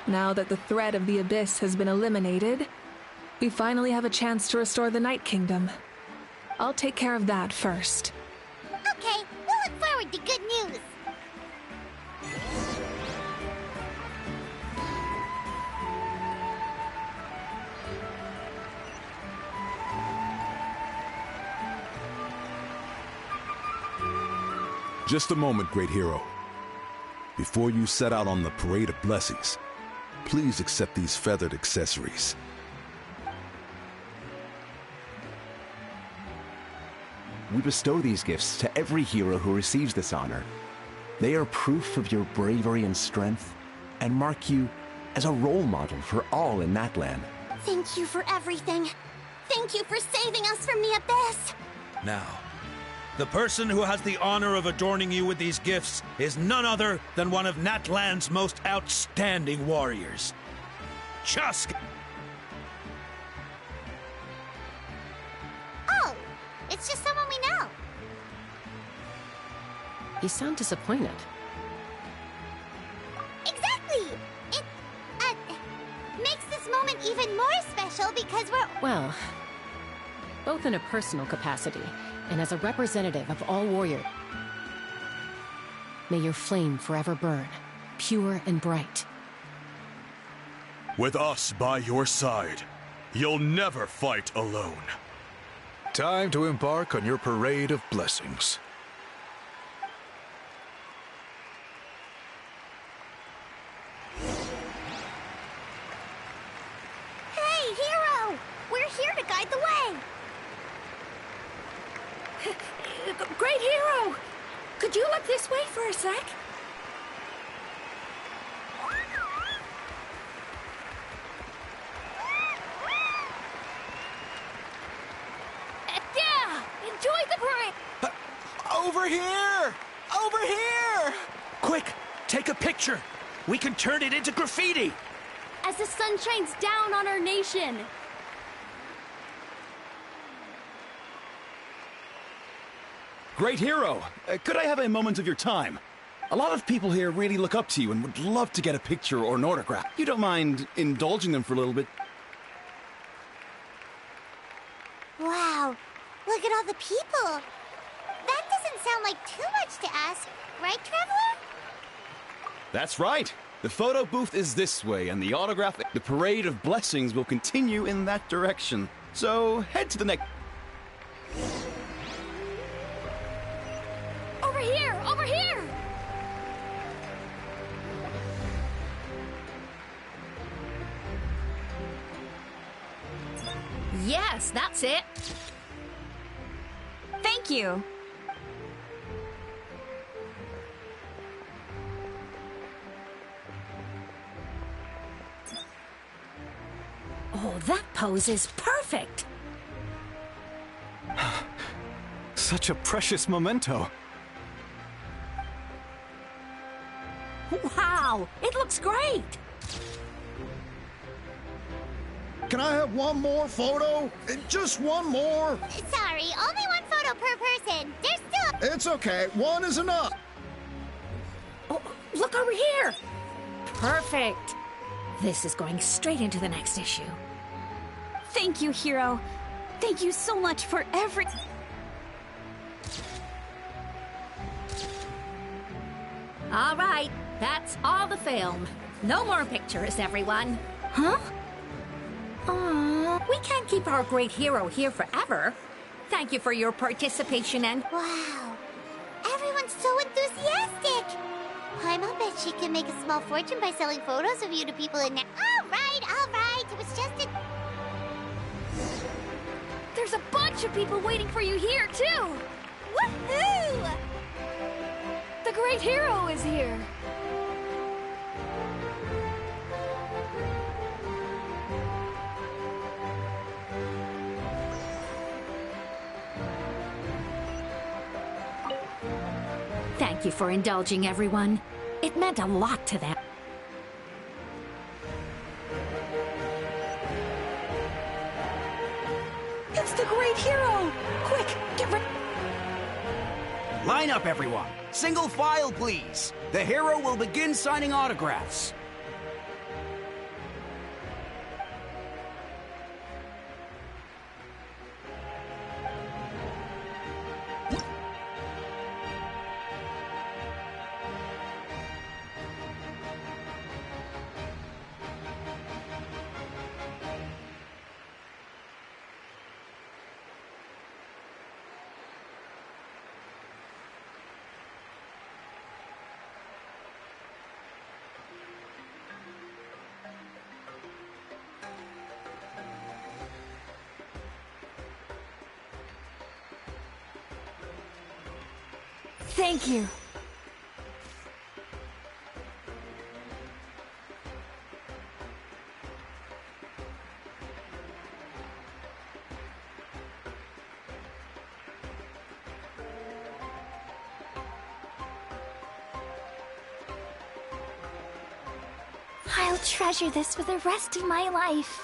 Now that the threat of the Abyss has been eliminated, we finally have a chance to restore the Night Kingdom. I'll take care of that first. Okay, we'll look forward to good news. Just a moment, great hero. Before you set out on the Parade of Blessings, please accept these feathered accessories. We bestow these gifts to every hero who receives this honor. They are proof of your bravery and strength, and mark you as a role model for all in Natlan. Thank you for everything. Thank you for saving us from the abyss. Now, the person who has the honor of adorning you with these gifts is none other than one of Natlan's most outstanding warriors. Chusk! Oh, it's just someone we know. You sound disappointed. Exactly! It, makes this moment even more special because we're... Well, both in a personal capacity and as a representative of all warriors. May your flame forever burn, pure and bright. With us by your side, you'll never fight alone. Time to embark on your parade of blessings. Hey, hero! We're here to guide the way! Great hero! Could you look this way for a sec? Yeah! Enjoy the parade! Over here! Over here! Quick, take a picture. We can turn it into graffiti. As the sun shines down on our nation. Great hero, could I have a moment of your time? A lot of people here really look up to you and would love to get a picture or an autograph. You don't mind indulging them for a little bit? Wow, look at all the people. That doesn't sound like too much to ask, right, Traveler? That's right. The photo booth is this way, and the autograph... The Parade of Blessings will continue in that direction. So, head to the next... Over here! Over here! Yes, that's it. Thank you. Oh, that pose is perfect! Such a precious memento. Wow! It looks great! Can I have one more photo? Just one more? Sorry, only one photo per person. There's still... It's okay. One is enough. Oh, look over here! Perfect! This is going straight into the next issue. Thank you, hero. Thank you so much for every... All right, that's all the film. No more pictures, everyone. Huh? Aww, we can't keep our great hero here forever. Thank you for your participation and... Wow, everyone's so enthusiastic. I'll bet she can make a small fortune by selling photos of you to people in... All right, it was just a... There's a bunch of people waiting for you here, too! Woohoo! The great hero is here! Thank you for indulging everyone. It meant a lot to them. It's the great hero! Quick, get ready! Line up, everyone. Single file, please. The hero will begin signing autographs. Thank you. I'll treasure this for the rest of my life.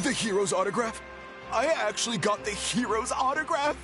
The hero's autograph? I actually got the hero's autograph?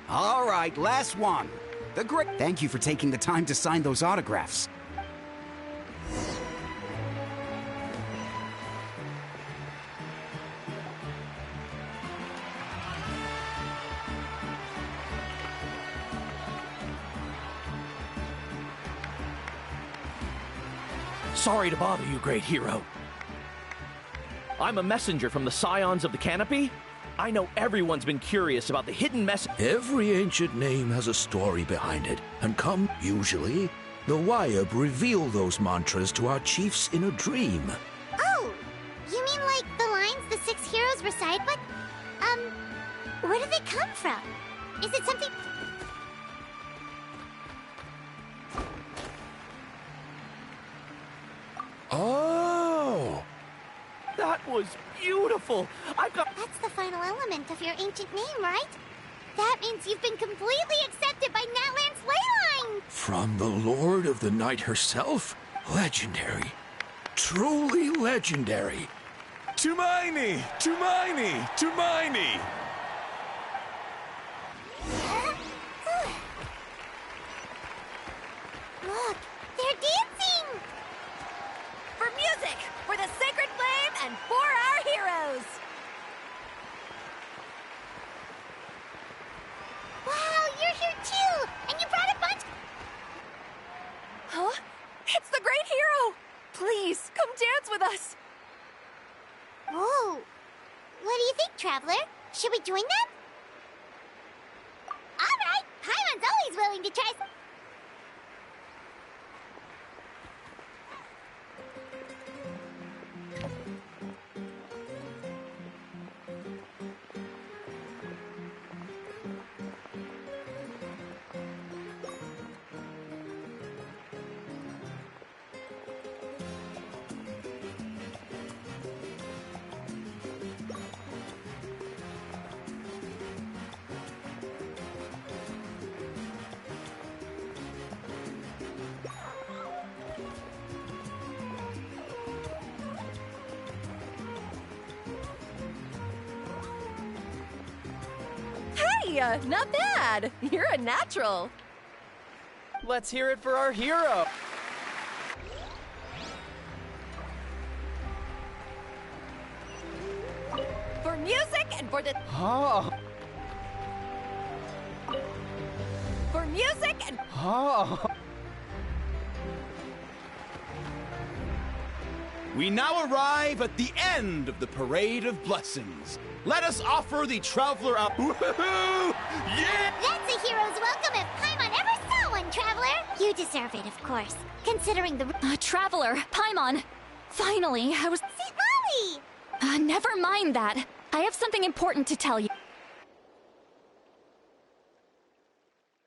All right, last one. The great. Thank you for taking the time to sign those autographs. Sorry to bother you, great hero. I'm a messenger from the Scions of the Canopy. I know everyone's been curious about the hidden message. Every ancient name has a story behind it, and usually, the Wyab reveal those mantras to our chiefs in a dream. Oh, you mean like the lines the 6 heroes recite? But, where do they come from? Is it something... Oh! That was beautiful! I've got... That's the final element of your ancient name, right? That means you've been completely accepted by Natlan's ley line! From the Lord of the Night herself? Legendary. Truly legendary. Tumaini! Tumaini! Tumaini! Look, they're dancing! For music, for the sacred flame, and for our heroes! Wow, you're here too! And you brought a bunch... Huh? It's the great hero! Please, come dance with us! Whoa! What do you think, Traveler? Should we join them? Alright! Paimon's always willing to try... Hey, not bad. You're a natural. Let's hear it for our hero. For music and for the... Oh. For music and... Oh. We now arrive at the end of the Parade of Blessings. Let us offer the traveler up. Woohoo! Yeah! That's a hero's welcome if Paimon ever saw one, Traveler! You deserve it, of course, considering the... Traveler, Paimon! Finally, I was... See, Molly! Never mind that. I have something important to tell you.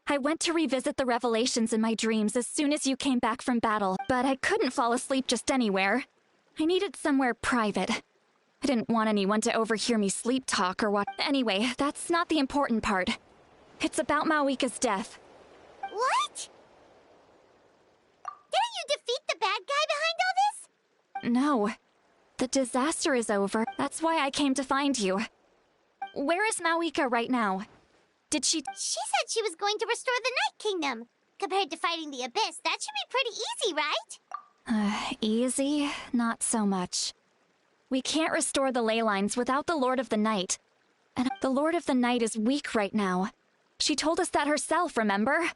I went to revisit the revelations in my dreams as soon as you came back from battle, but I couldn't fall asleep just anywhere. I needed somewhere private. I didn't want anyone to overhear me sleep talk or what. Anyway, that's not the important part. It's about Mawika's death. What? Didn't you defeat the bad guy behind all this? No. The disaster is over. That's why I came to find you. Where is Mawika right now? Did she... She said she was going to restore the Night Kingdom. Compared to fighting the Abyss, that should be pretty easy, right? Easy? Not so much. We can't restore the ley lines without the Lord of the Night. And the Lord of the Night is weak right now. She told us that herself, remember?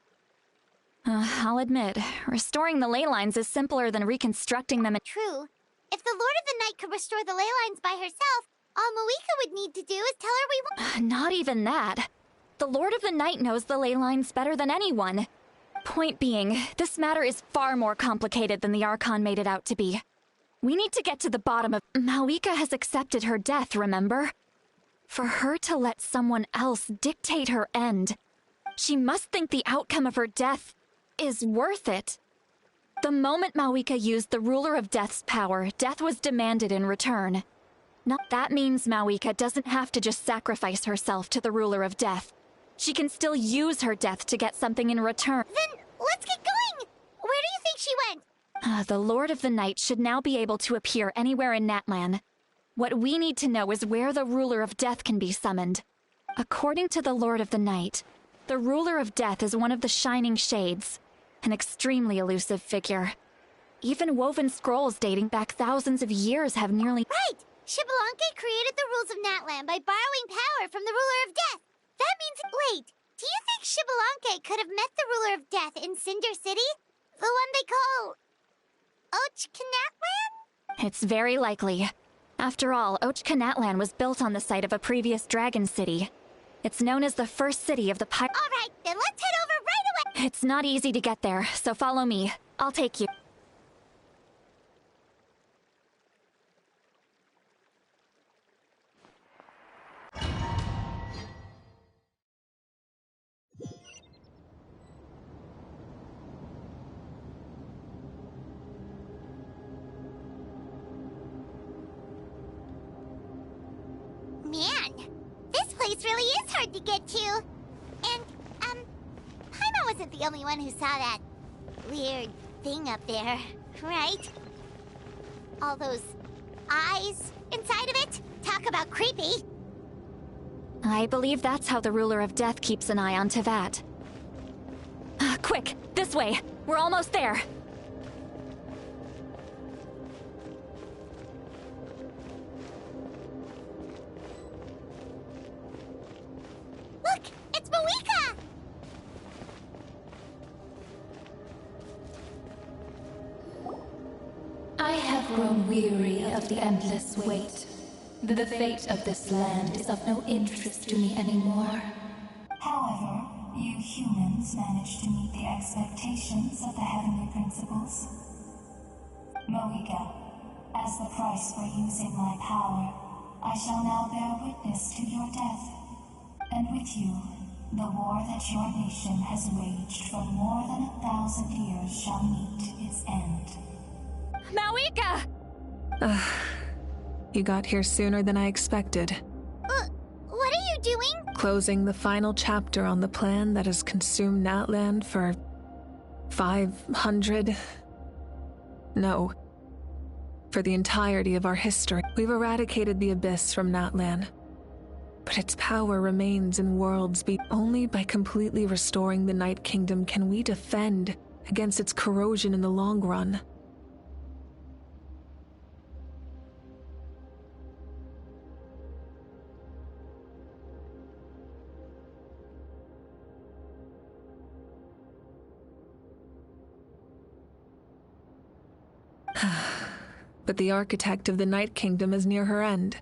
I'll admit, restoring the ley lines is simpler than reconstructing them. True. If the Lord of the Night could restore the ley lines by herself, all Mawika would need to do is tell her we want... Not even that. The Lord of the Night knows the ley lines better than anyone. Point being, this matter is far more complicated than the Archon made it out to be. We need to get to the bottom of... Mawika has accepted her death, remember? For her to let someone else dictate her end, she must think the outcome of her death is worth it. The moment Mawika used the Ruler of Death's power, death was demanded in return. That means Mawika doesn't have to just sacrifice herself to the Ruler of Death. She can still use her death to get something in return. Then let's get going! Where do you think she went? The Lord of the Night should now be able to appear anywhere in Natlan. What we need to know is where the Ruler of Death can be summoned. According to the Lord of the Night, the Ruler of Death is one of the Shining Shades, an extremely elusive figure. Even woven scrolls dating back thousands of years have nearly... Right! Xbalanque created the rules of Natlan by borrowing power from the Ruler of Death. That means... Wait, do you think Xbalanque could have met the Ruler of Death in Cinder City? The one they call... Ochkanatlan? It's very likely. After all, Ochkanatlan was built on the site of a previous dragon city. It's known as the first city of the All right, then let's head over right away! It's not easy to get there, so follow me. I'll take you. Man, this place really is hard to get to. And, Paimon wasn't the only one who saw that weird thing up there, right? All those eyes inside of it? Talk about creepy. I believe that's how the Ruler of Death keeps an eye on Tevat. Quick, this way. We're almost there. Look, it's Mawika! I have grown weary of the endless wait. The fate of this land is of no interest to me anymore. However, you humans managed to meet the expectations of the heavenly principles. Mawika, as the price for using my power, I shall now bear witness to your death. And with you, the war that your nation has waged for more than 1,000 years shall meet its end. Mawika! You got here sooner than I expected. What are you doing? Closing the final chapter on the plan that has consumed Natlan for 500... No. For the entirety of our history. We've eradicated the Abyss from Natlan. but its power remains in worlds only by completely restoring the Night Kingdom can we defend against its corrosion in the long run. But the architect of the Night Kingdom is near her end.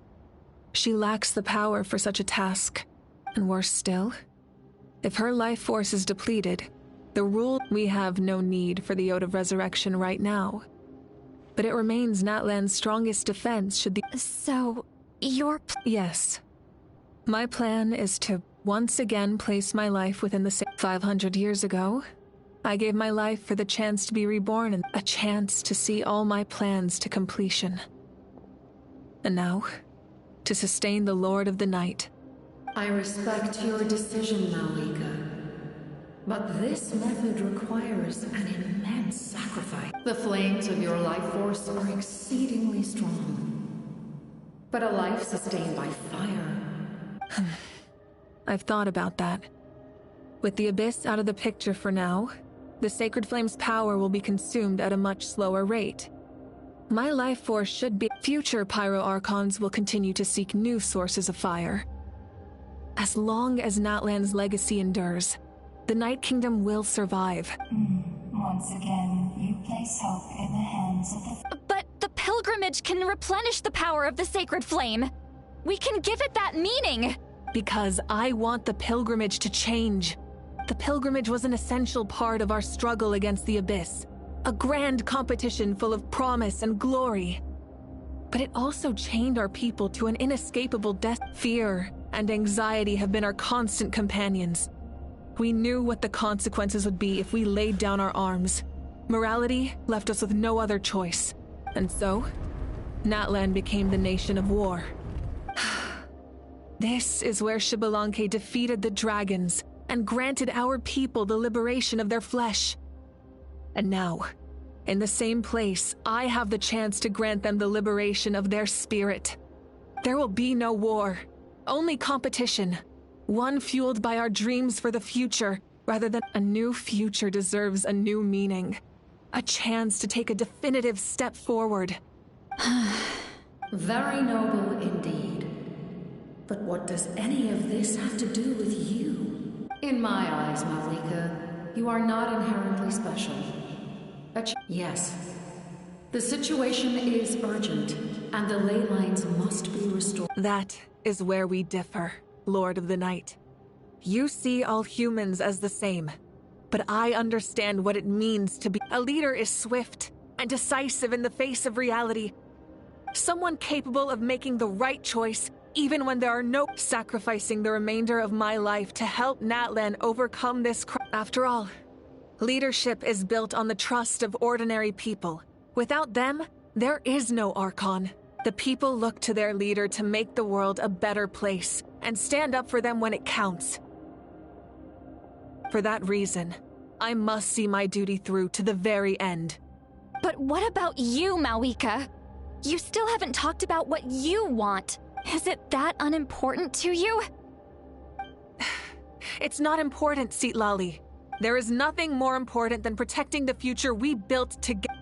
She lacks the power for such a task. And worse still, if her life force is depleted, we have no need for the Ode of Resurrection right now. But it remains Natlan's strongest defense should the— So, your— Yes. My plan is to once again place my life within the 500 years ago, I gave my life for the chance to be reborn and a chance to see all my plans to completion. And now, to sustain the Lord of the Night. I respect your decision, Malika. But this method requires an immense sacrifice. The flames of your life force are exceedingly strong. But a life sustained by fire... I've thought about that. With the Abyss out of the picture for now, the Sacred Flame's power will be consumed at a much slower rate. My life force should be— Future Pyro Archons will continue to seek new sources of fire. As long as Natlan's legacy endures, the Night Kingdom will survive. Once again, you place hope in the hands of the— But the pilgrimage can replenish the power of the Sacred Flame. We can give it that meaning. Because I want the pilgrimage to change. The pilgrimage was an essential part of our struggle against the Abyss. A grand competition full of promise and glory. But it also chained our people to an inescapable death. Fear and anxiety have been our constant companions. We knew what the consequences would be if we laid down our arms. Morality left us with no other choice. And so, Natlan became the nation of war. This is where Xbalanque defeated the dragons and granted our people the liberation of their flesh. And now, in the same place, I have the chance to grant them the liberation of their spirit. There will be no war, only competition. One fueled by our dreams for the future, rather than— A new future deserves a new meaning. A chance to take a definitive step forward. Very noble indeed. But what does any of this have to do with you? In my eyes, Malika, you are not inherently special. Yes. The situation is urgent, and the ley lines must be restored. That is where we differ, Lord of the Night. You see all humans as the same, but I understand what it means to be— A leader is swift and decisive in the face of reality. Someone capable of making the right choice even when there are no— Sacrificing the remainder of my life to help Natlan overcome this After all, leadership is built on the trust of ordinary people. Without them, there is no Archon. The people look to their leader to make the world a better place and stand up for them when it counts. For that reason, I must see my duty through to the very end. But what about you, Malika? You still haven't talked about what you want. Is it that unimportant to you? It's not important, Citlali. There is nothing more important than protecting the future we built together.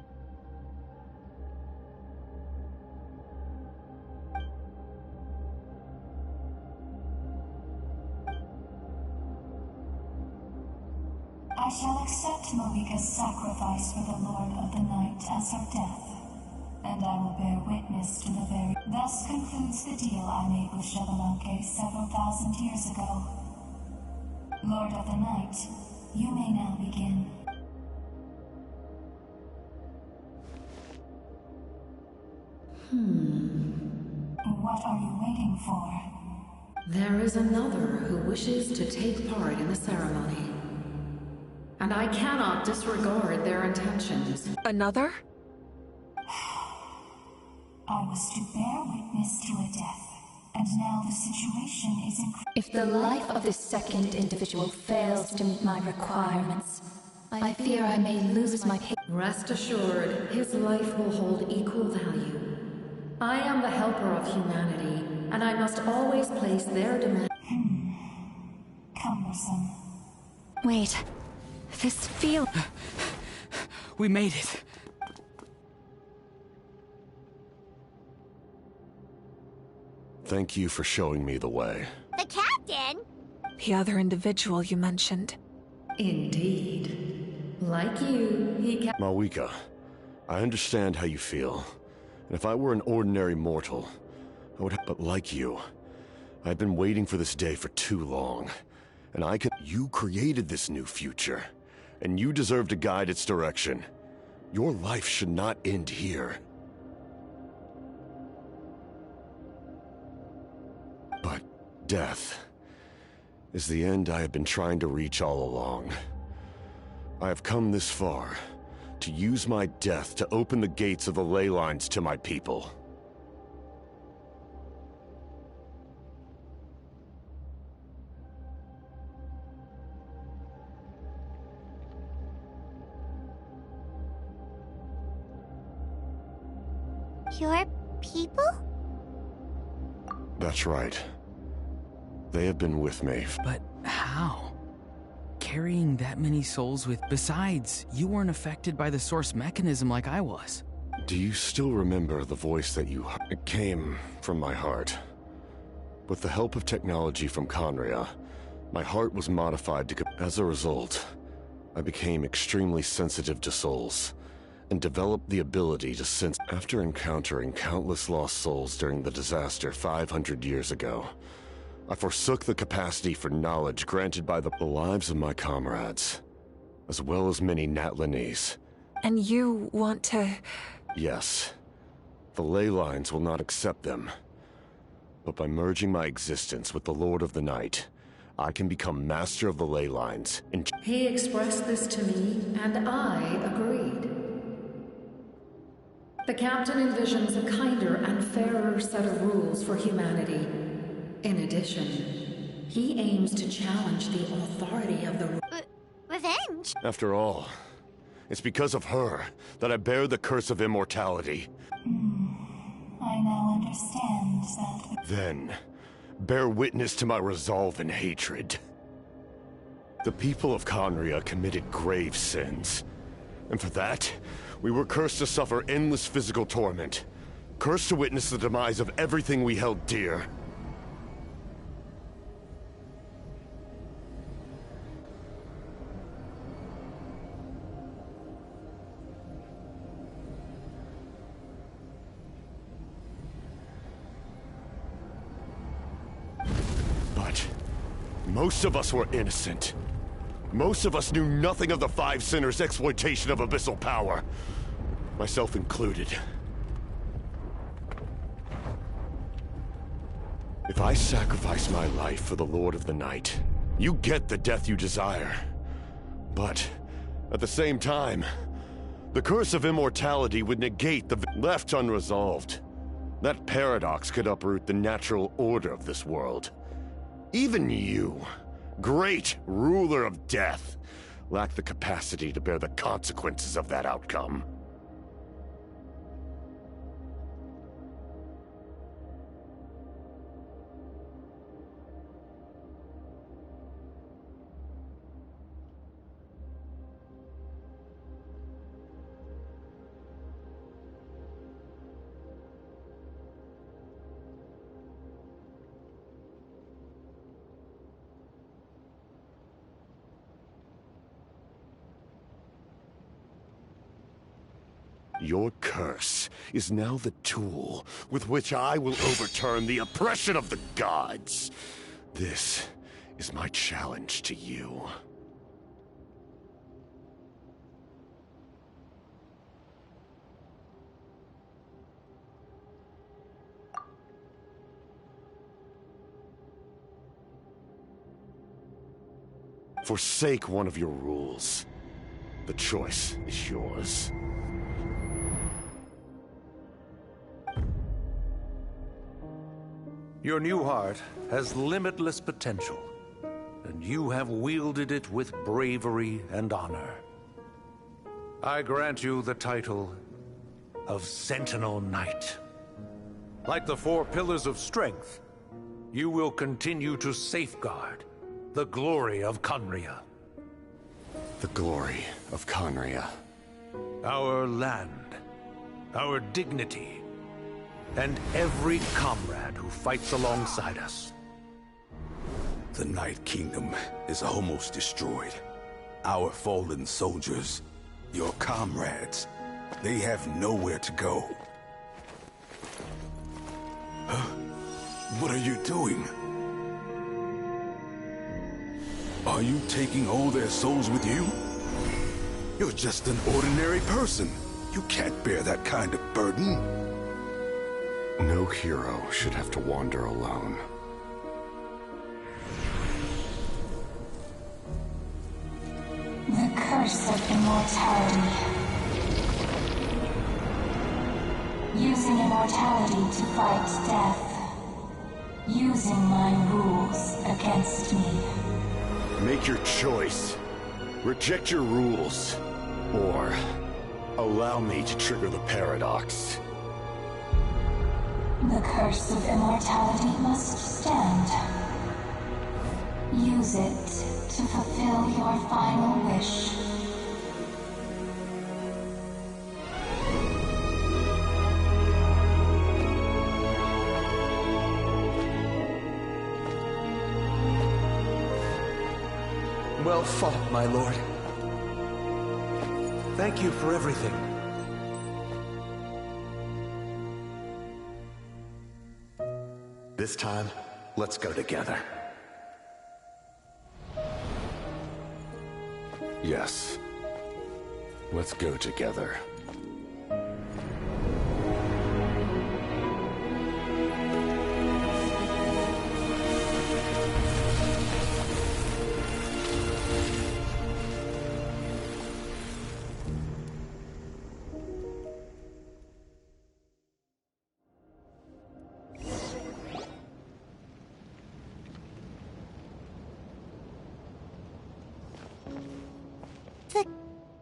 I shall accept Malika's sacrifice for the Lord of the Night as her death, and I will bear witness to the very— Thus concludes the deal I made with Xbalanque several thousand years ago. Lord of the Night, you may now begin. What are you waiting for? There is another who wishes to take part in the ceremony. And I cannot disregard their intentions. Another? I was to bear witness to a death, and now the situation is If the life of this second individual fails to meet my requirements, I fear I may lose my— Rest assured, his life will hold equal value. I am the helper of humanity, and I must always place their demand. Cumbersome. Wait. This feel... We made it. Thank you for showing me the way. The captain? The other individual you mentioned. Indeed. Like you, he can... Malwika, I understand how you feel. And if I were an ordinary mortal, I would have... But like you, I've been waiting for this day for too long. And I could... You created this new future. And you deserve to guide its direction. Your life should not end here. But death is the end I have been trying to reach all along. I have come this far to use my death to open the gates of the ley lines to my people. Your people? That's right. They have been with me. But how? Carrying that many souls with... Besides, you weren't affected by the source mechanism like I was. Do you still remember the voice that you... It came from my heart. With the help of technology from Conria, my heart was modified to... As a result, I became extremely sensitive to souls, and developed the ability to sense... After encountering countless lost souls during the disaster 500 years ago, I forsook the capacity for knowledge granted by the lives of my comrades, as well as many Natlanese. And you want to... Yes. The ley lines will not accept them. But by merging my existence with the Lord of the Night, I can become master of the ley lines and... He expressed this to me, and I agreed. The captain envisions a kinder and fairer set of rules for humanity. In addition, he aims to challenge the authority of the... Revenge? After all, it's because of her that I bear the curse of immortality. I now understand that... Then, bear witness to my resolve and hatred. The people of Conria committed grave sins. And for that, we were cursed to suffer endless physical torment. Cursed to witness the demise of everything we held dear. But most of us were innocent. Most of us knew nothing of the Five Sinners' exploitation of abyssal power. Myself included. If I sacrifice my life for the Lord of the Night, you get the death you desire. But, at the same time, the curse of immortality would negate the left unresolved. That paradox could uproot the natural order of this world. Even you, great ruler of death, lack the capacity to bear the consequences of that outcome. Your curse is now the tool with which I will overturn the oppression of the gods. This is my challenge to you. Forsake one of your rules. The choice is yours. Your new heart has limitless potential, and you have wielded it with bravery and honor. I grant you the title of Sentinel Knight. Like the four pillars of strength, you will continue to safeguard the glory of Conria. The glory of Conria. Our land, our dignity, and every comrade who fights alongside us. The Night Kingdom is almost destroyed. Our fallen soldiers, your comrades, they have nowhere to go. Huh? What are you doing? Are you taking all their souls with you? You're just an ordinary person. You can't bear that kind of burden. No hero should have to wander alone. The curse of immortality. Using immortality to fight death. Using my rules against me. Make your choice. Reject your rules. Or allow me to trigger the paradox. The curse of immortality must stand. Use it to fulfill your final wish. Well fought, my lord. Thank you for everything. This time, let's go together. Yes. Let's go together.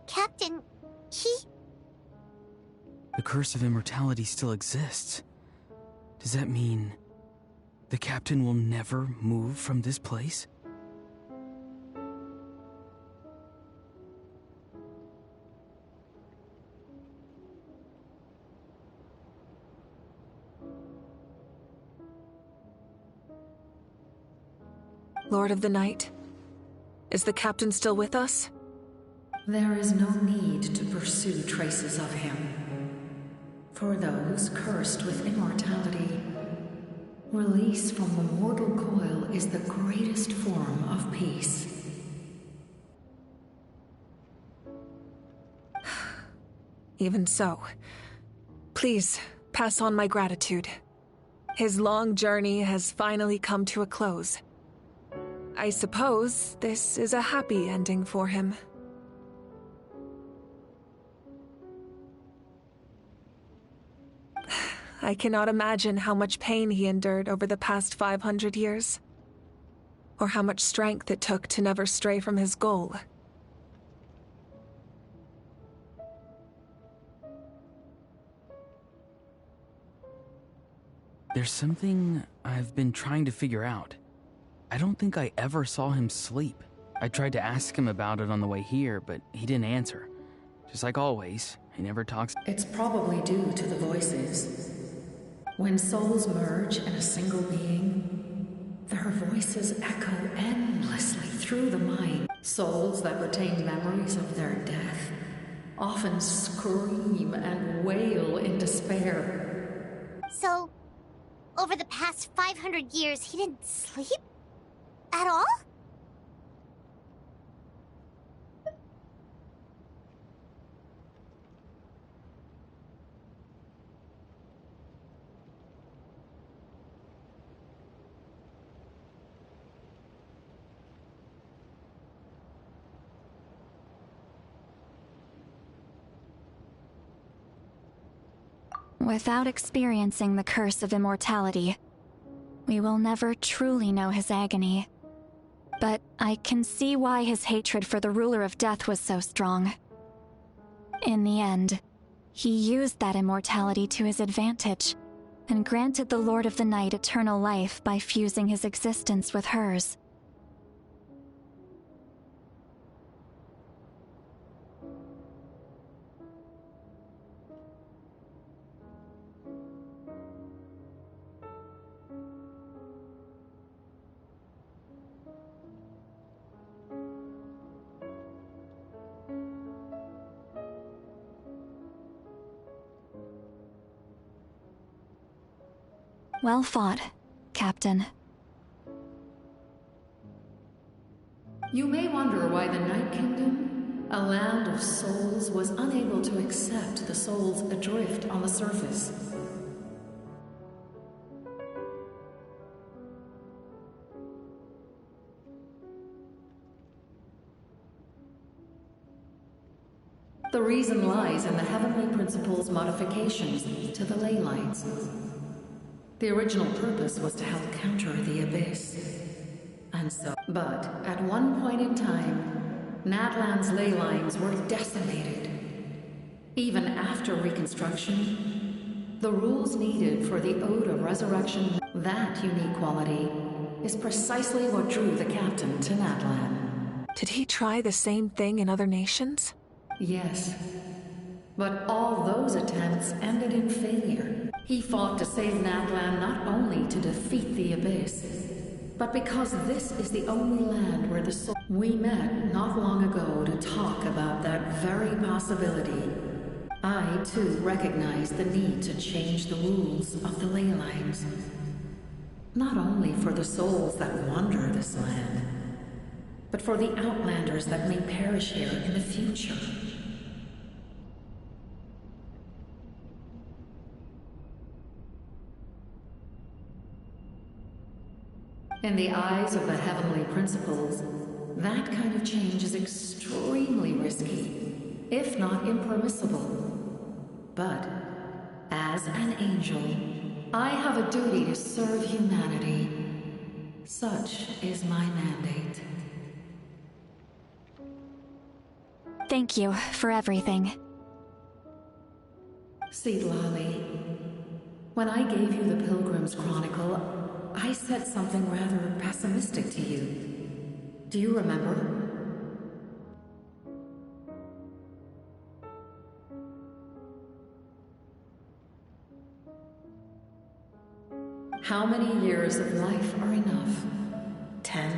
Captain, The curse of immortality still exists. Does that mean the captain will never move from this place? Lord of the Night, is the captain still with us? There is no need to pursue traces of him. For those cursed with immortality, release from the mortal coil is the greatest form of peace. Even so, please pass on my gratitude. His long journey has finally come to a close. I suppose this is a happy ending for him. I cannot imagine how much pain he endured over the past 500 years, or how much strength it took to never stray from his goal. There's something I've been trying to figure out. I don't think I ever saw him sleep. I tried to ask him about it on the way here, but he didn't answer. Just like always, he never talks. It's probably due to the voices. When souls merge in a single being, their voices echo endlessly through the mind. Souls that retain memories of their death often scream and wail in despair. So, over the past 500 years, he didn't sleep? At all? Without experiencing the curse of immortality, we will never truly know his agony. But I can see why his hatred for the ruler of death was so strong. In the end, he used that immortality to his advantage, and granted the Lord of the Night eternal life by fusing his existence with hers. Well fought, Captain. You may wonder why the Night Kingdom, a land of souls, was unable to accept the souls adrift on the surface. The reason lies in the Heavenly Principle's modifications to the ley lines. The original purpose was to help counter the Abyss. And so, but at one point in time, Natlan's ley lines were decimated. Even after reconstruction, the rules needed for the Ode of Resurrection, that unique quality, is precisely what drew the captain to Natlan. Did he try the same thing in other nations? Yes. But all those attempts ended in failure. He fought to save Natlan not only to defeat the Abyss, but because this is the only land where the soul... We met not long ago to talk about that very possibility. I, too, recognize the need to change the rules of the ley lines. Not only for the souls that wander this land, but for the outlanders that may perish here in the future. In the eyes of the Heavenly Principles, that kind of change is extremely risky, if not impermissible. But, as an angel, I have a duty to serve humanity. Such is my mandate. Thank you for everything. Seedlali, when I gave you the Pilgrim's Chronicle, I said something rather pessimistic to you. Do you remember? How many years of life are enough? 10?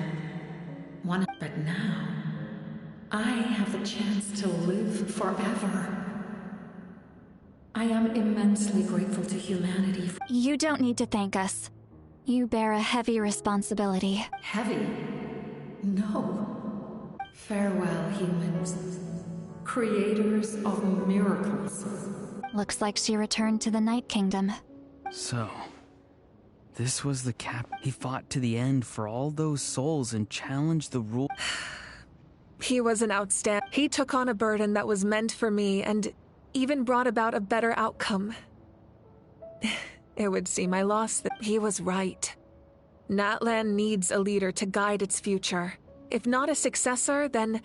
1? But now, I have the chance to live forever. I am immensely grateful to humanity for... You don't need to thank us. You bear a heavy responsibility. Heavy? No. Farewell, humans. Creators of miracles. Looks like she returned to the Night Kingdom. So, this was the cap. He fought to the end for all those souls and challenged the rule. He was an outstanding. He took on a burden that was meant for me and even brought about a better outcome. It would seem I lost that. He was right. Natlan needs a leader to guide its future. If not a successor, then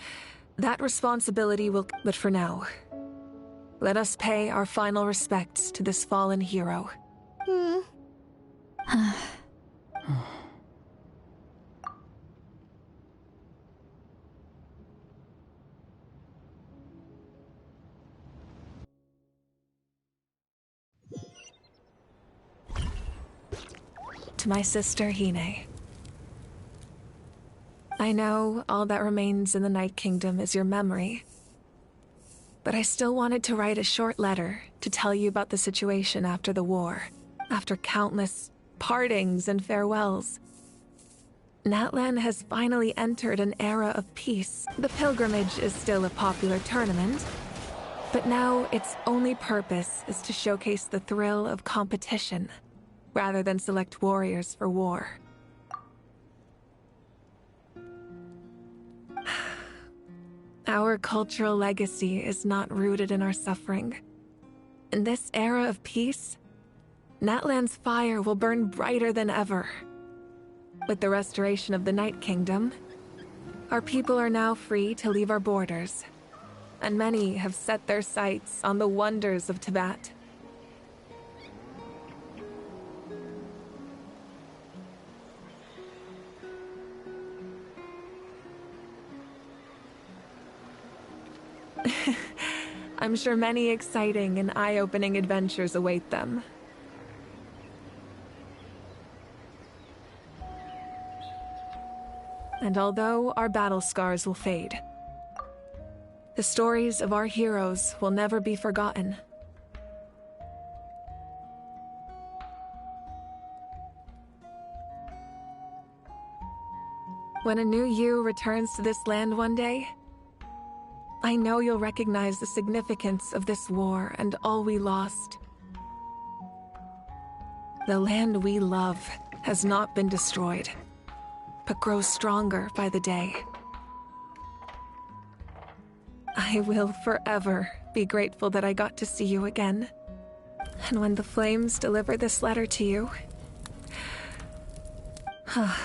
that responsibility will... But for now, let us pay our final respects to this fallen hero. To my sister, Hine. I know all that remains in the Night Kingdom is your memory, but I still wanted to write a short letter to tell you about the situation after the war, after countless partings and farewells. Natlan has finally entered an era of peace. The pilgrimage is still a popular tournament, but now its only purpose is to showcase the thrill of competition, rather than select warriors for war. Our cultural legacy is not rooted in our suffering. In this era of peace, Natlan's fire will burn brighter than ever. With the restoration of the Night Kingdom, our people are now free to leave our borders, and many have set their sights on the wonders of Tibet. I'm sure many exciting and eye-opening adventures await them. And although our battle scars will fade, the stories of our heroes will never be forgotten. When a new you returns to this land one day, I know you'll recognize the significance of this war and all we lost. The land we love has not been destroyed, but grows stronger by the day. I will forever be grateful that I got to see you again. And when the flames deliver this letter to you, I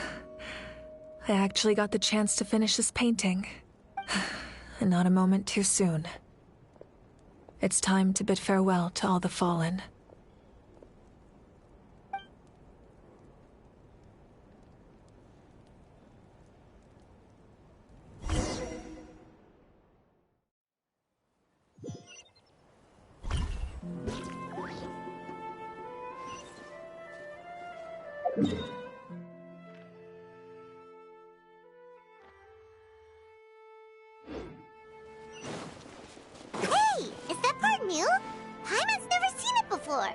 actually got the chance to finish this painting. And not a moment too soon. It's time to bid farewell to all the fallen. New? Paimon's never seen it before.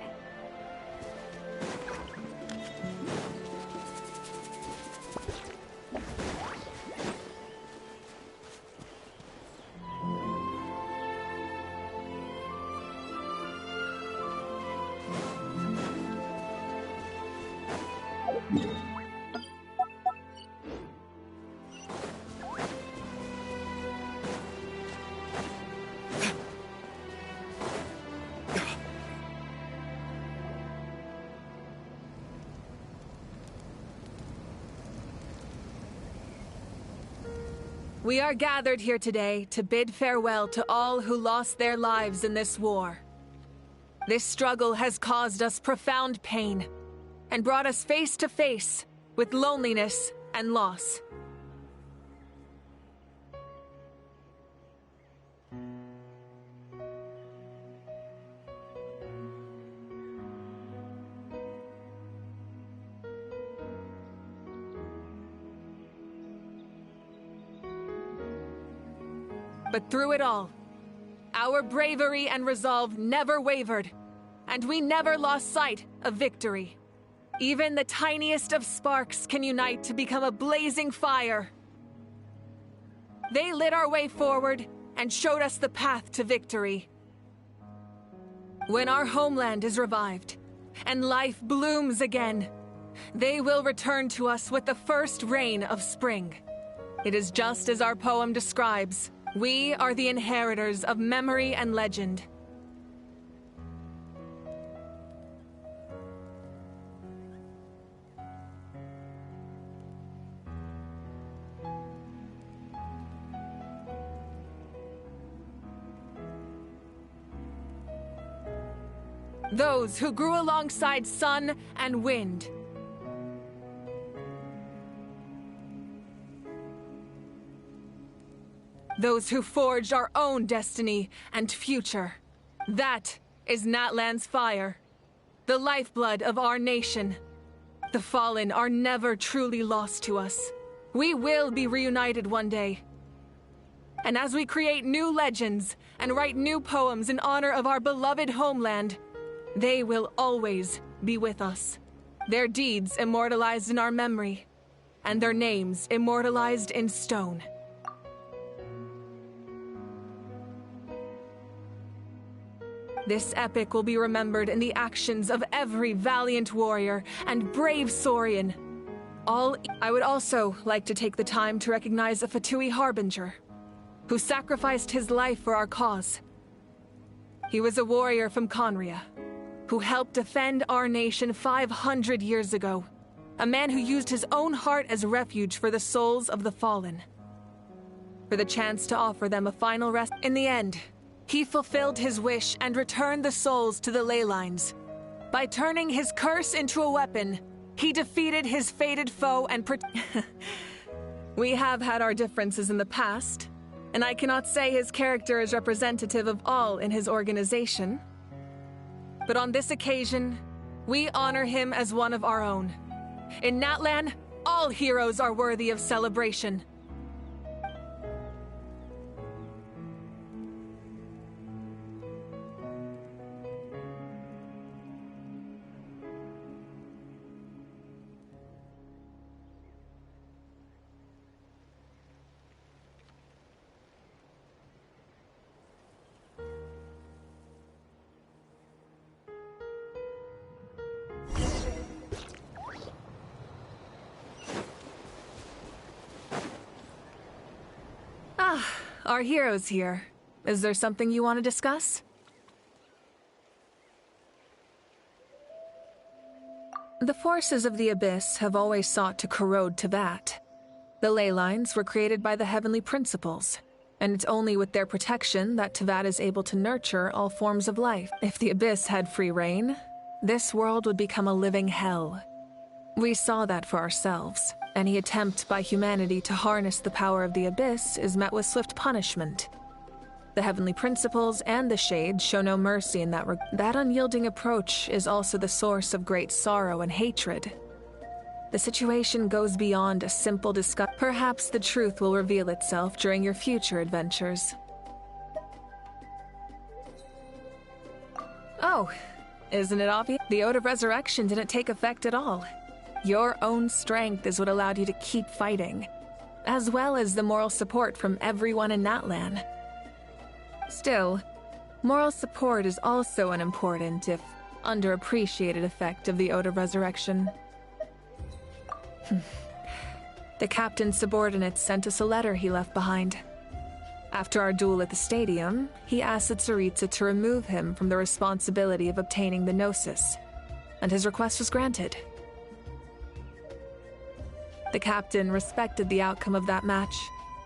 We are gathered here today to bid farewell to all who lost their lives in this war. This struggle has caused us profound pain and brought us face to face with loneliness and loss. But through it all, our bravery and resolve never wavered, and we never lost sight of victory. Even the tiniest of sparks can unite to become a blazing fire. They lit our way forward and showed us the path to victory. When our homeland is revived and life blooms again, they will return to us with the first rain of spring. It is just as our poem describes. We are the inheritors of memory and legend. Those who grew alongside sun and wind. Those who forged our own destiny and future. That is Natlan's fire, the lifeblood of our nation. The fallen are never truly lost to us. We will be reunited one day. And as we create new legends and write new poems in honor of our beloved homeland, they will always be with us. Their deeds immortalized in our memory, and their names immortalized in stone. This epic will be remembered in the actions of every valiant warrior and brave Saurian. I would also like to take the time to recognize a Fatui Harbinger, who sacrificed his life for our cause. He was a warrior from Conria, who helped defend our nation 500 years ago. A man who used his own heart as refuge for the souls of the fallen. For the chance to offer them a final rest. In the end, he fulfilled his wish and returned the souls to the ley lines. By turning his curse into a weapon, he defeated his fated foe and We have had our differences in the past, and I cannot say his character is representative of all in his organization. But on this occasion, we honor him as one of our own. In Natlan, all heroes are worthy of celebration. Our hero's here. Is there something you want to discuss? The forces of the Abyss have always sought to corrode Teyvat. The ley lines were created by the Heavenly Principles, and it's only with their protection that Teyvat is able to nurture all forms of life. If the Abyss had free reign, this world would become a living hell. We saw that for ourselves. Any attempt by humanity to harness the power of the Abyss is met with swift punishment. The Heavenly Principles and the Shades show no mercy in that regard. That unyielding approach is also the source of great sorrow and hatred. The situation goes beyond a simple discussion. Perhaps the truth will reveal itself during your future adventures. Oh, isn't it obvious? The Ode of Resurrection didn't take effect at all. Your own strength is what allowed you to keep fighting, as well as the moral support from everyone in Natlan. Still, moral support is also an important, if underappreciated, effect of the Ode of Resurrection. The captain's subordinates sent us a letter he left behind. After our duel at the stadium, he asked Tsaritsa to remove him from the responsibility of obtaining the Gnosis, and his request was granted. The captain respected the outcome of that match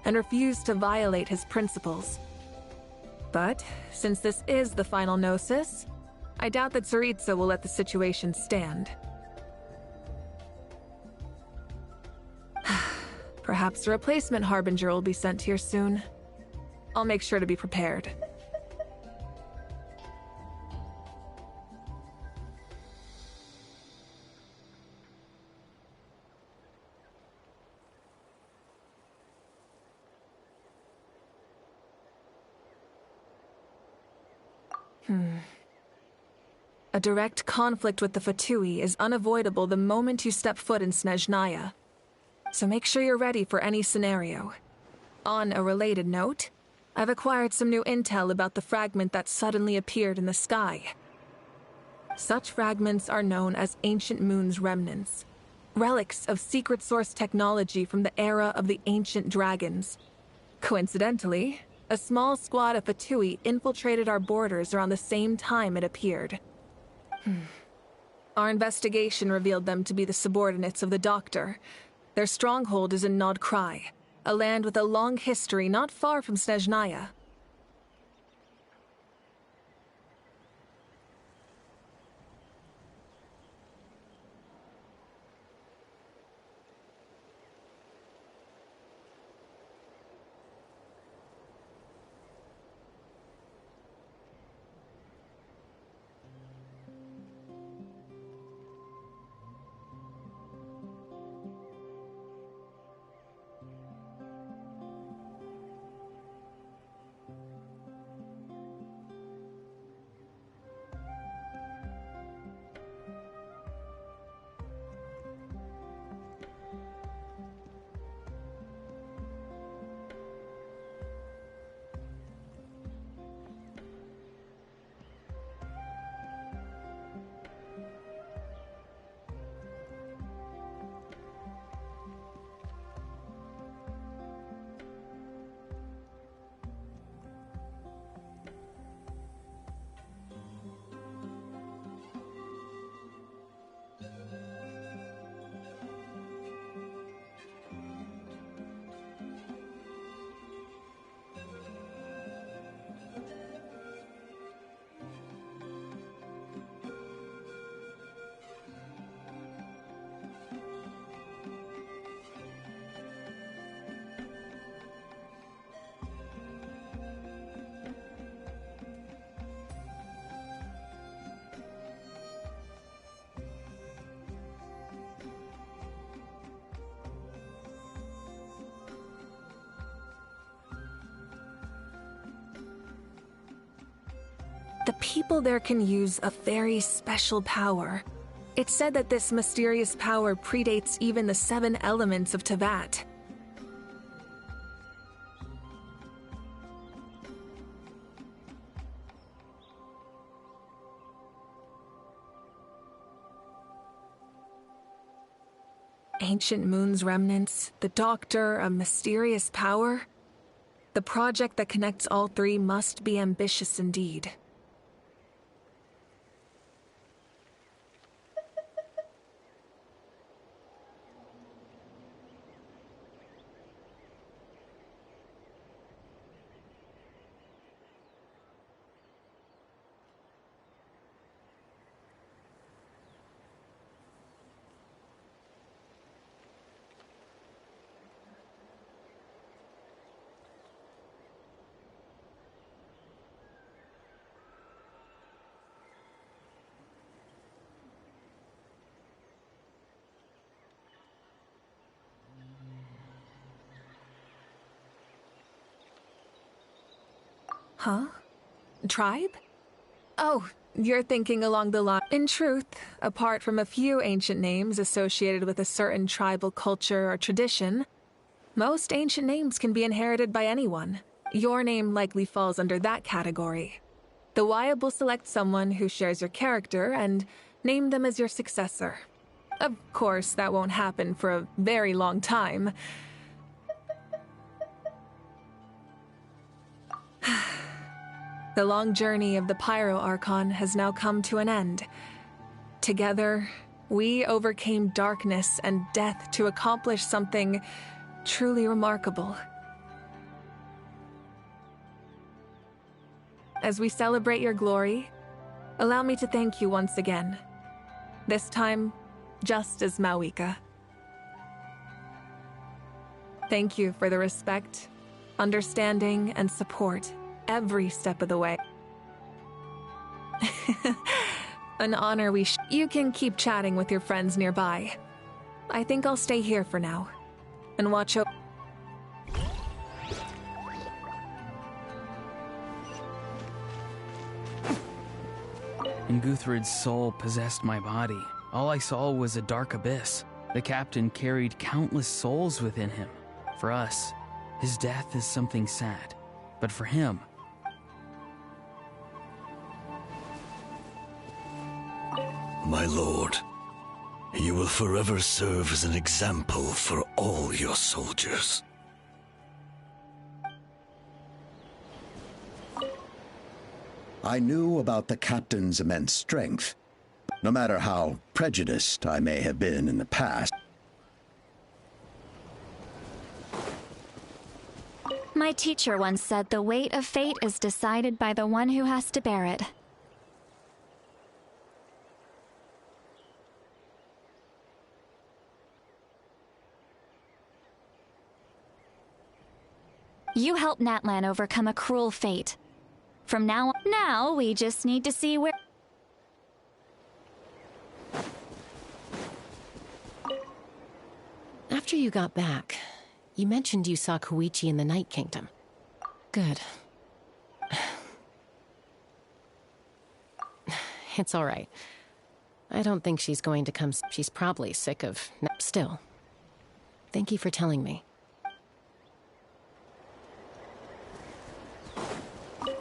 and refused to violate his principles. But since this is the final Gnosis, I doubt that Tsaritsa will let the situation stand. Perhaps a replacement Harbinger will be sent here soon. I'll make sure to be prepared. A direct conflict with the Fatui is unavoidable the moment you step foot in Snezhnaya, so make sure you're ready for any scenario. On a related note, I've acquired some new intel about the fragment that suddenly appeared in the sky. Such fragments are known as Ancient Moon's remnants, relics of secret source technology from the era of the Ancient Dragons. Coincidentally, a small squad of Fatui infiltrated our borders around the same time it appeared. Our investigation revealed them to be the subordinates of the Doctor. Their stronghold is in Nod Krai, a land with a long history not far from Snezhnaya. people there can use a very special power. It's said that this mysterious power predates even the 7 elements of Tevat. Ancient Moon's remnants, the Doctor, a mysterious power. The project that connects all 3 must be ambitious indeed. Huh? Tribe? Oh, you're thinking along the line. In truth, apart from a few ancient names associated with a certain tribal culture or tradition, most ancient names can be inherited by anyone. Your name likely falls under that category. The Wyab will select someone who shares your character and name them as your successor. Of course, that won't happen for a very long time. The long journey of the Pyro Archon has now come to an end. Together, we overcame darkness and death to accomplish something truly remarkable. As we celebrate your glory, allow me to thank you once again. This time, just as Mawika. Thank you for the respect, understanding, and support every step of the way. An honor You can keep chatting with your friends nearby. I think I'll stay here for now and watch over. And Guthred's soul possessed my body. All I saw was a dark abyss. The captain carried countless souls within him. For us, his death is something sad. But for him, my lord, you will forever serve as an example for all your soldiers. I knew about the captain's immense strength. No matter how prejudiced I may have been in the past. My teacher once said the weight of fate is decided by the one who has to bear it. You helped Natlan overcome a cruel fate. From now on, we just need to see where... After you got back, you mentioned you saw Koichi in the Night Kingdom. Good. It's all right. I don't think she's going to come. She's probably sick of... Still. Thank you for telling me.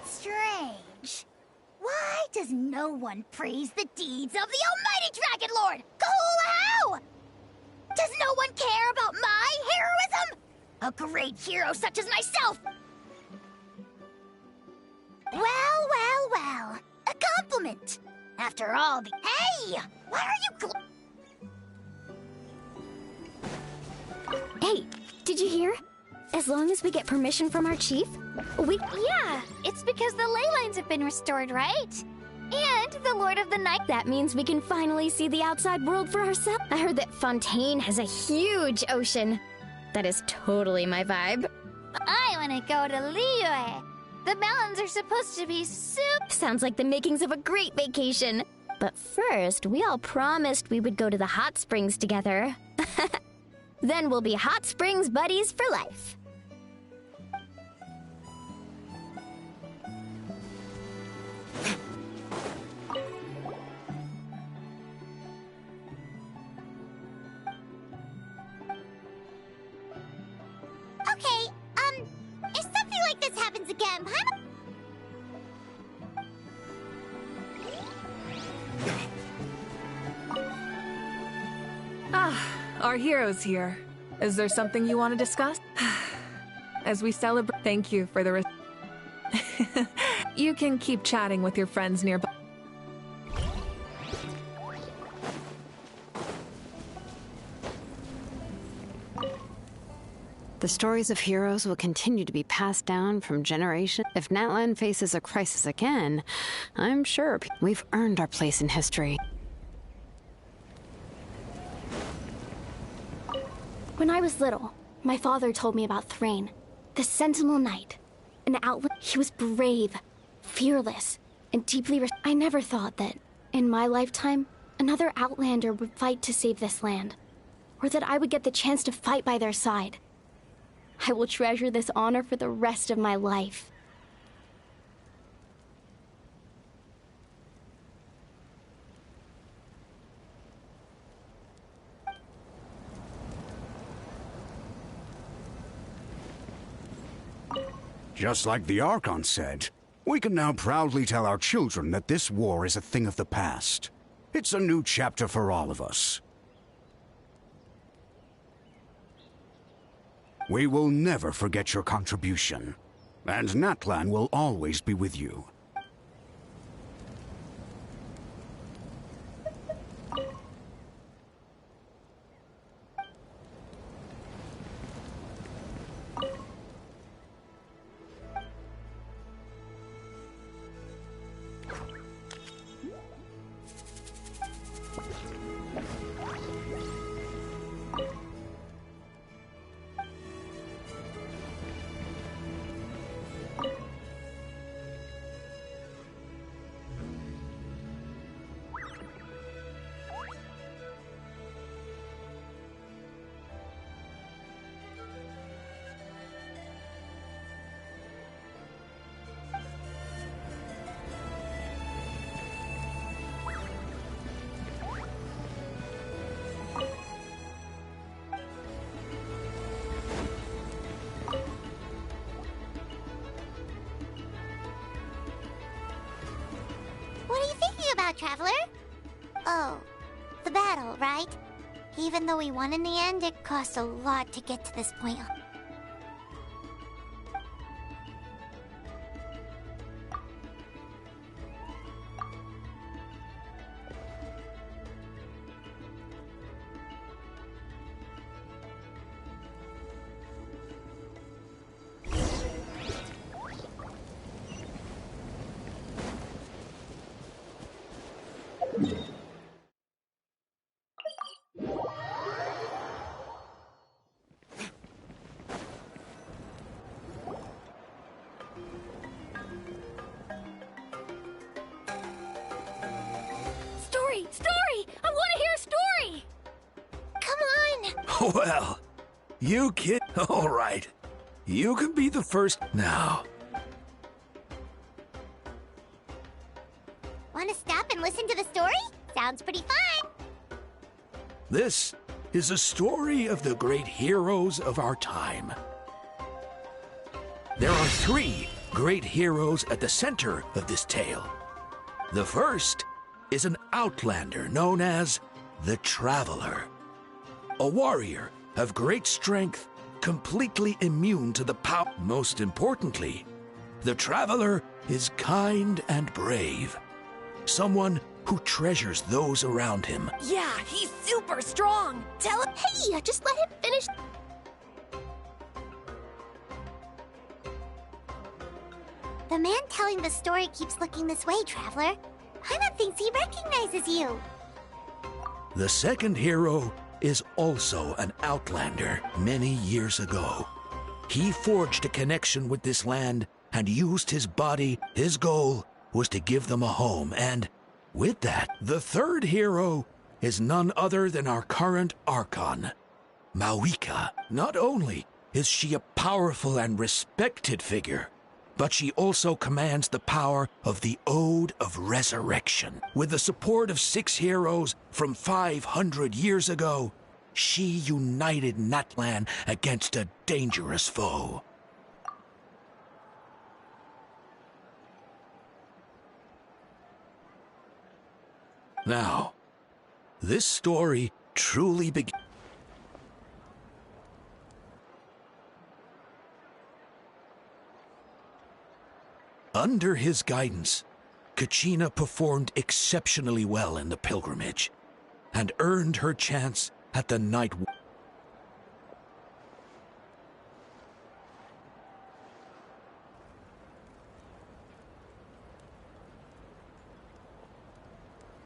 Strange. Why does no one praise the deeds of the almighty Dragon Lord, Kahula? Does no one care about my heroism? A great hero such as myself! Well. A compliment. After all the... Hey! Why are you... Hey, did you hear? As long as we get permission from our chief, we... Yeah, it's because the ley lines have been restored, right? And the Lord of the Night... That means we can finally see the outside world for ourselves. I heard that Fontaine has a huge ocean. That is totally my vibe. I want to go to Liyue. The mountains are supposed to be soup. Sounds like the makings of a great vacation. But first, we all promised we would go to the hot springs together. Then we'll be hot springs buddies for life. I'm Our hero's here. Is there something you want to discuss? As we celebrate, thank you for the You can keep chatting with your friends nearby. The stories of heroes will continue to be passed down from generation. If Natlan faces a crisis again, I'm sure we've earned our place in history. When I was little, my father told me about Thrain, the Sentinel Knight. An outlaw. He was brave, fearless, and deeply I never thought that, in my lifetime, another Outlander would fight to save this land. Or that I would get the chance to fight by their side. I will treasure this honor for the rest of my life. Just like the Archon said, we can now proudly tell our children that this war is a thing of the past. It's a new chapter for all of us. We will never forget your contribution, and Natlan will always be with you. Traveler? Oh, the battle, right? Even though we won in the end, it cost a lot to get to this point. Story! I want to hear a story! Come on! Well, you kid. All right. You can be the first now. Want to stop and listen to the story? Sounds pretty fun. This is a story of the great heroes of our time. There are 3 great heroes at the center of this tale. The first is an outlander known as the Traveler. A warrior of great strength, completely immune to the power. Most importantly, the Traveler is kind and brave. Someone who treasures those around him. Yeah, he's super strong. Tell him. Hey, just let him finish. The man telling the story keeps looking this way, Traveler. Paimon thinks he recognizes you. The second hero is also an outlander many years ago. He forged a connection with this land and used his body. His goal was to give them a home, and with that, the third hero is none other than our current Archon, Mawika. Not only is she a powerful and respected figure, but she also commands the power of the Ode of Resurrection. With the support of 6 heroes from 500 years ago, she united Natlan against a dangerous foe. Now, this story truly begins. Under his guidance, Kachina performed exceptionally well in the pilgrimage and earned her chance at the Night.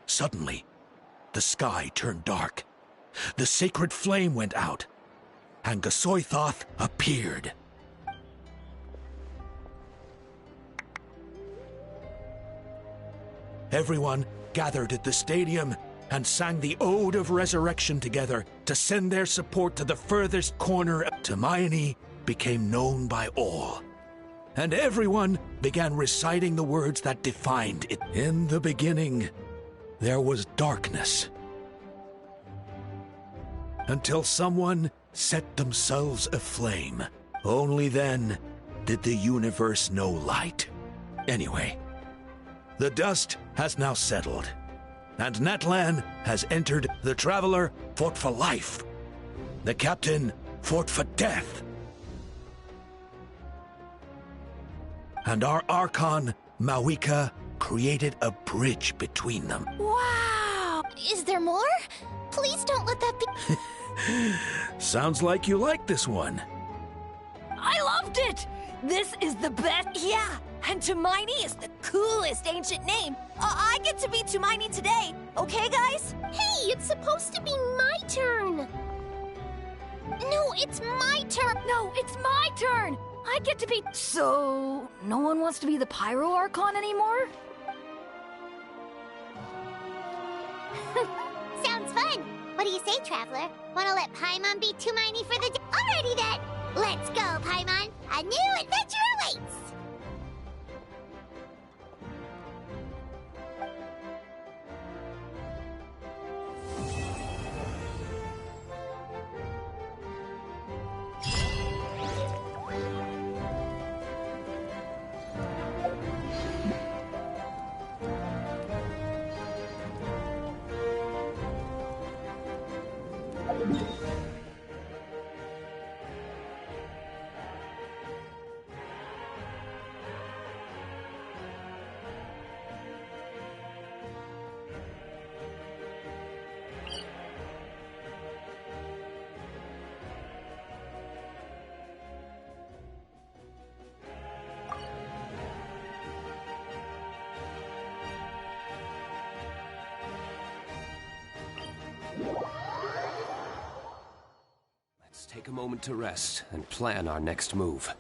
Suddenly, the sky turned dark. The sacred flame went out, and Gasoithoth appeared. Everyone gathered at the stadium and sang the Ode of Resurrection together to send their support to the furthest corner. Hermione became known by all, and everyone began reciting the words that defined it. In the beginning, there was darkness, until someone set themselves aflame. Only then did the universe know light. Anyway, the dust has now settled, and Natlan has entered. The Traveler fought for life. The Captain fought for death. And our Archon, Mawika, created a bridge between them. Wow! Is there more? Please don't let that be. Sounds like you like this one. I loved it! This is the best. Yeah, and Hermione is the coolest ancient name. I get to be Hermione today, okay, guys? Hey, it's supposed to be my turn. No, it's my turn. No, it's my turn. I get to be. So, no one wants to be the Pyro Archon anymore? Sounds fun. What do you say, Traveler? Wanna let Paimon be Hermione for the day? Alrighty then. Let's go, Paimon. A new adventure awaits. Let's take a moment to rest and plan our next move.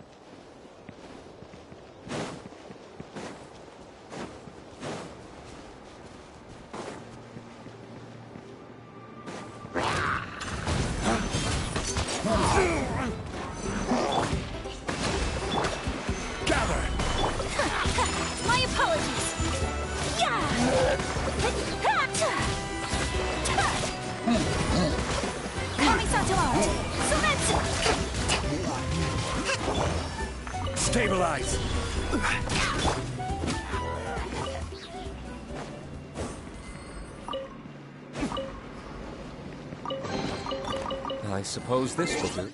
My apologies. Yeah. Stabilize! I suppose this will do.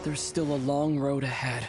There's still a long road ahead.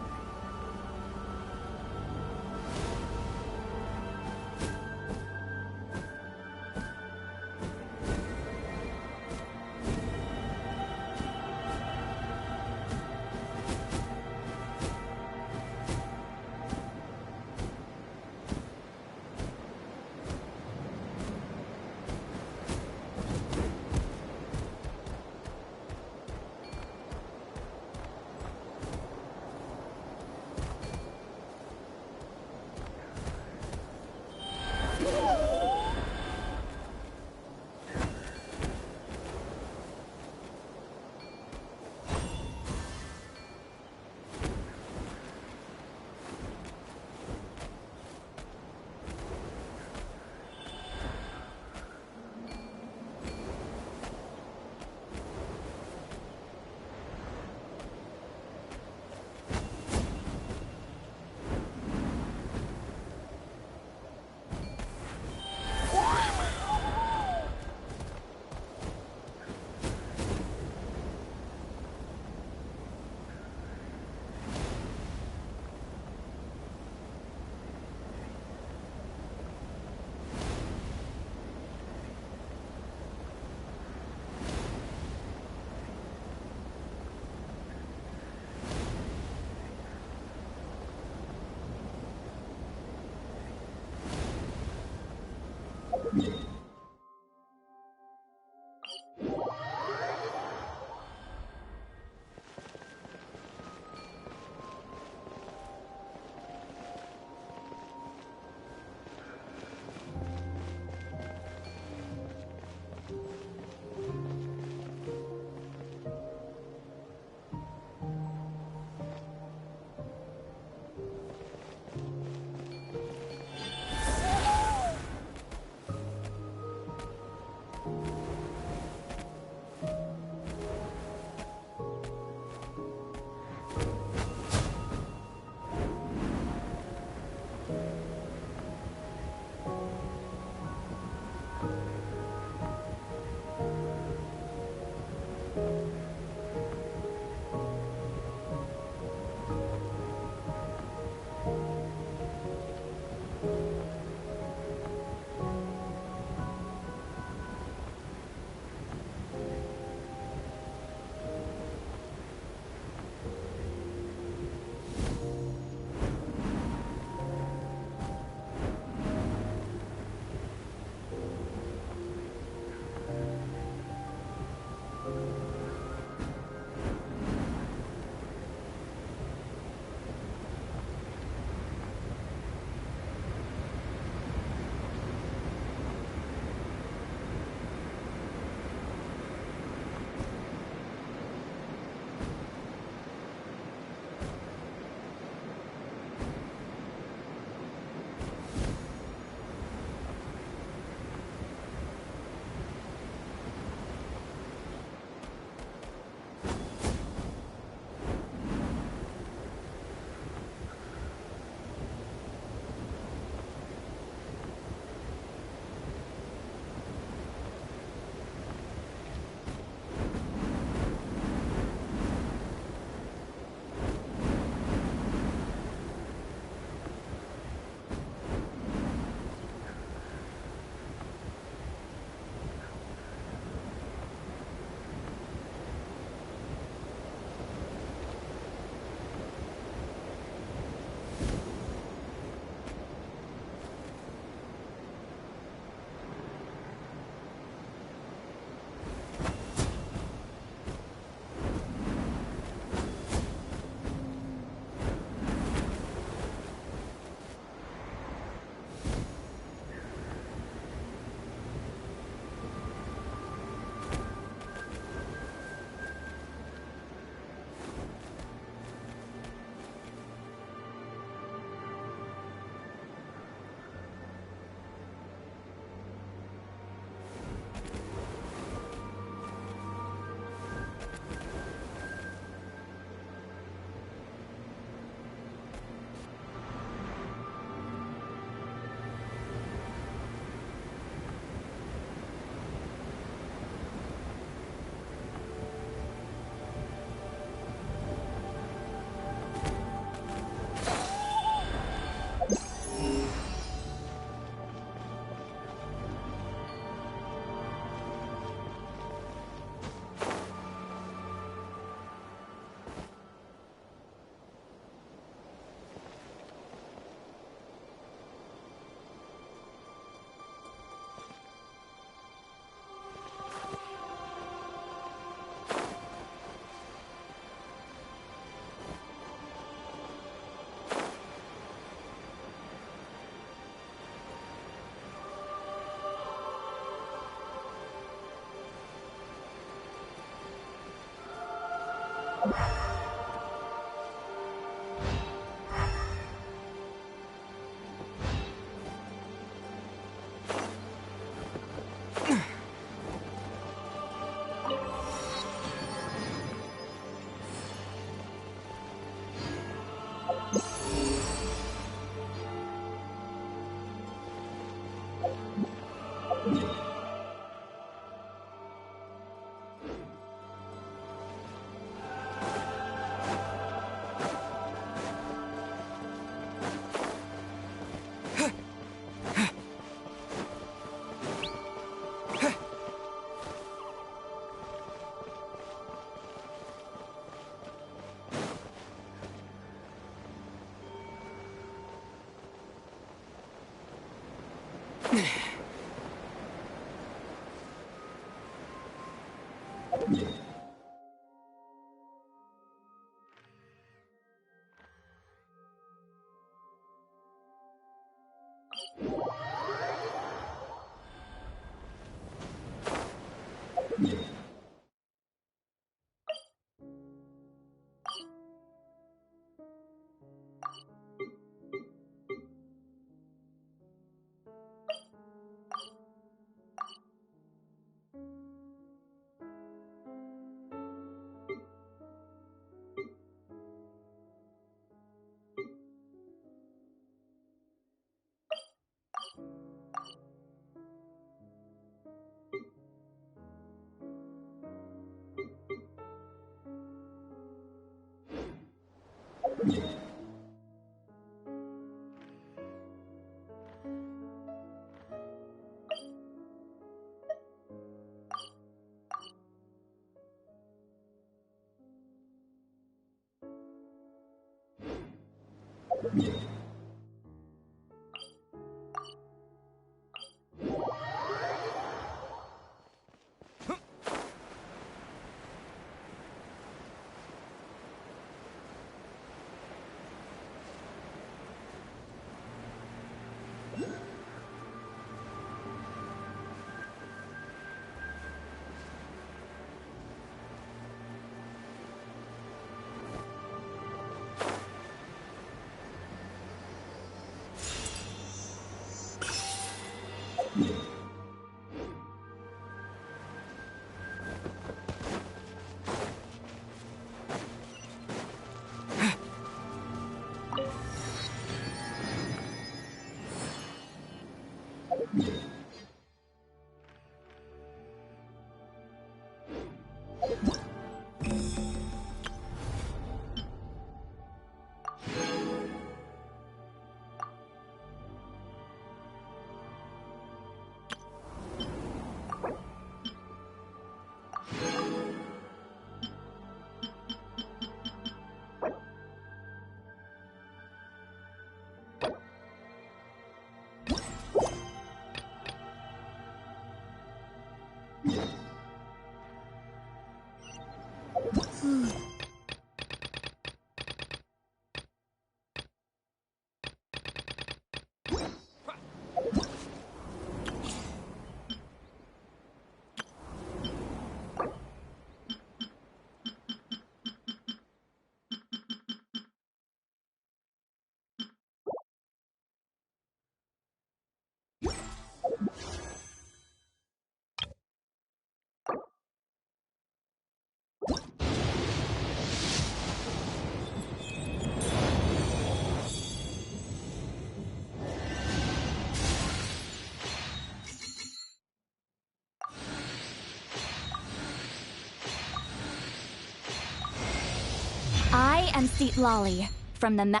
I am Seat Lolly from the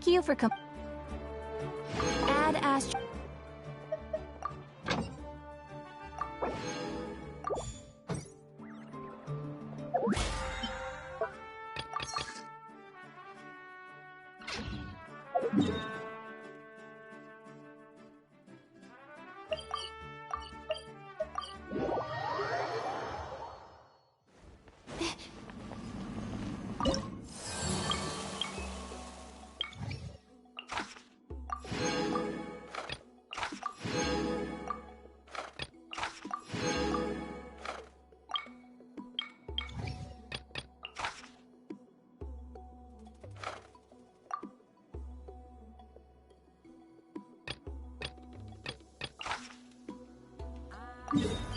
Thank you for Add Astro. Yeah.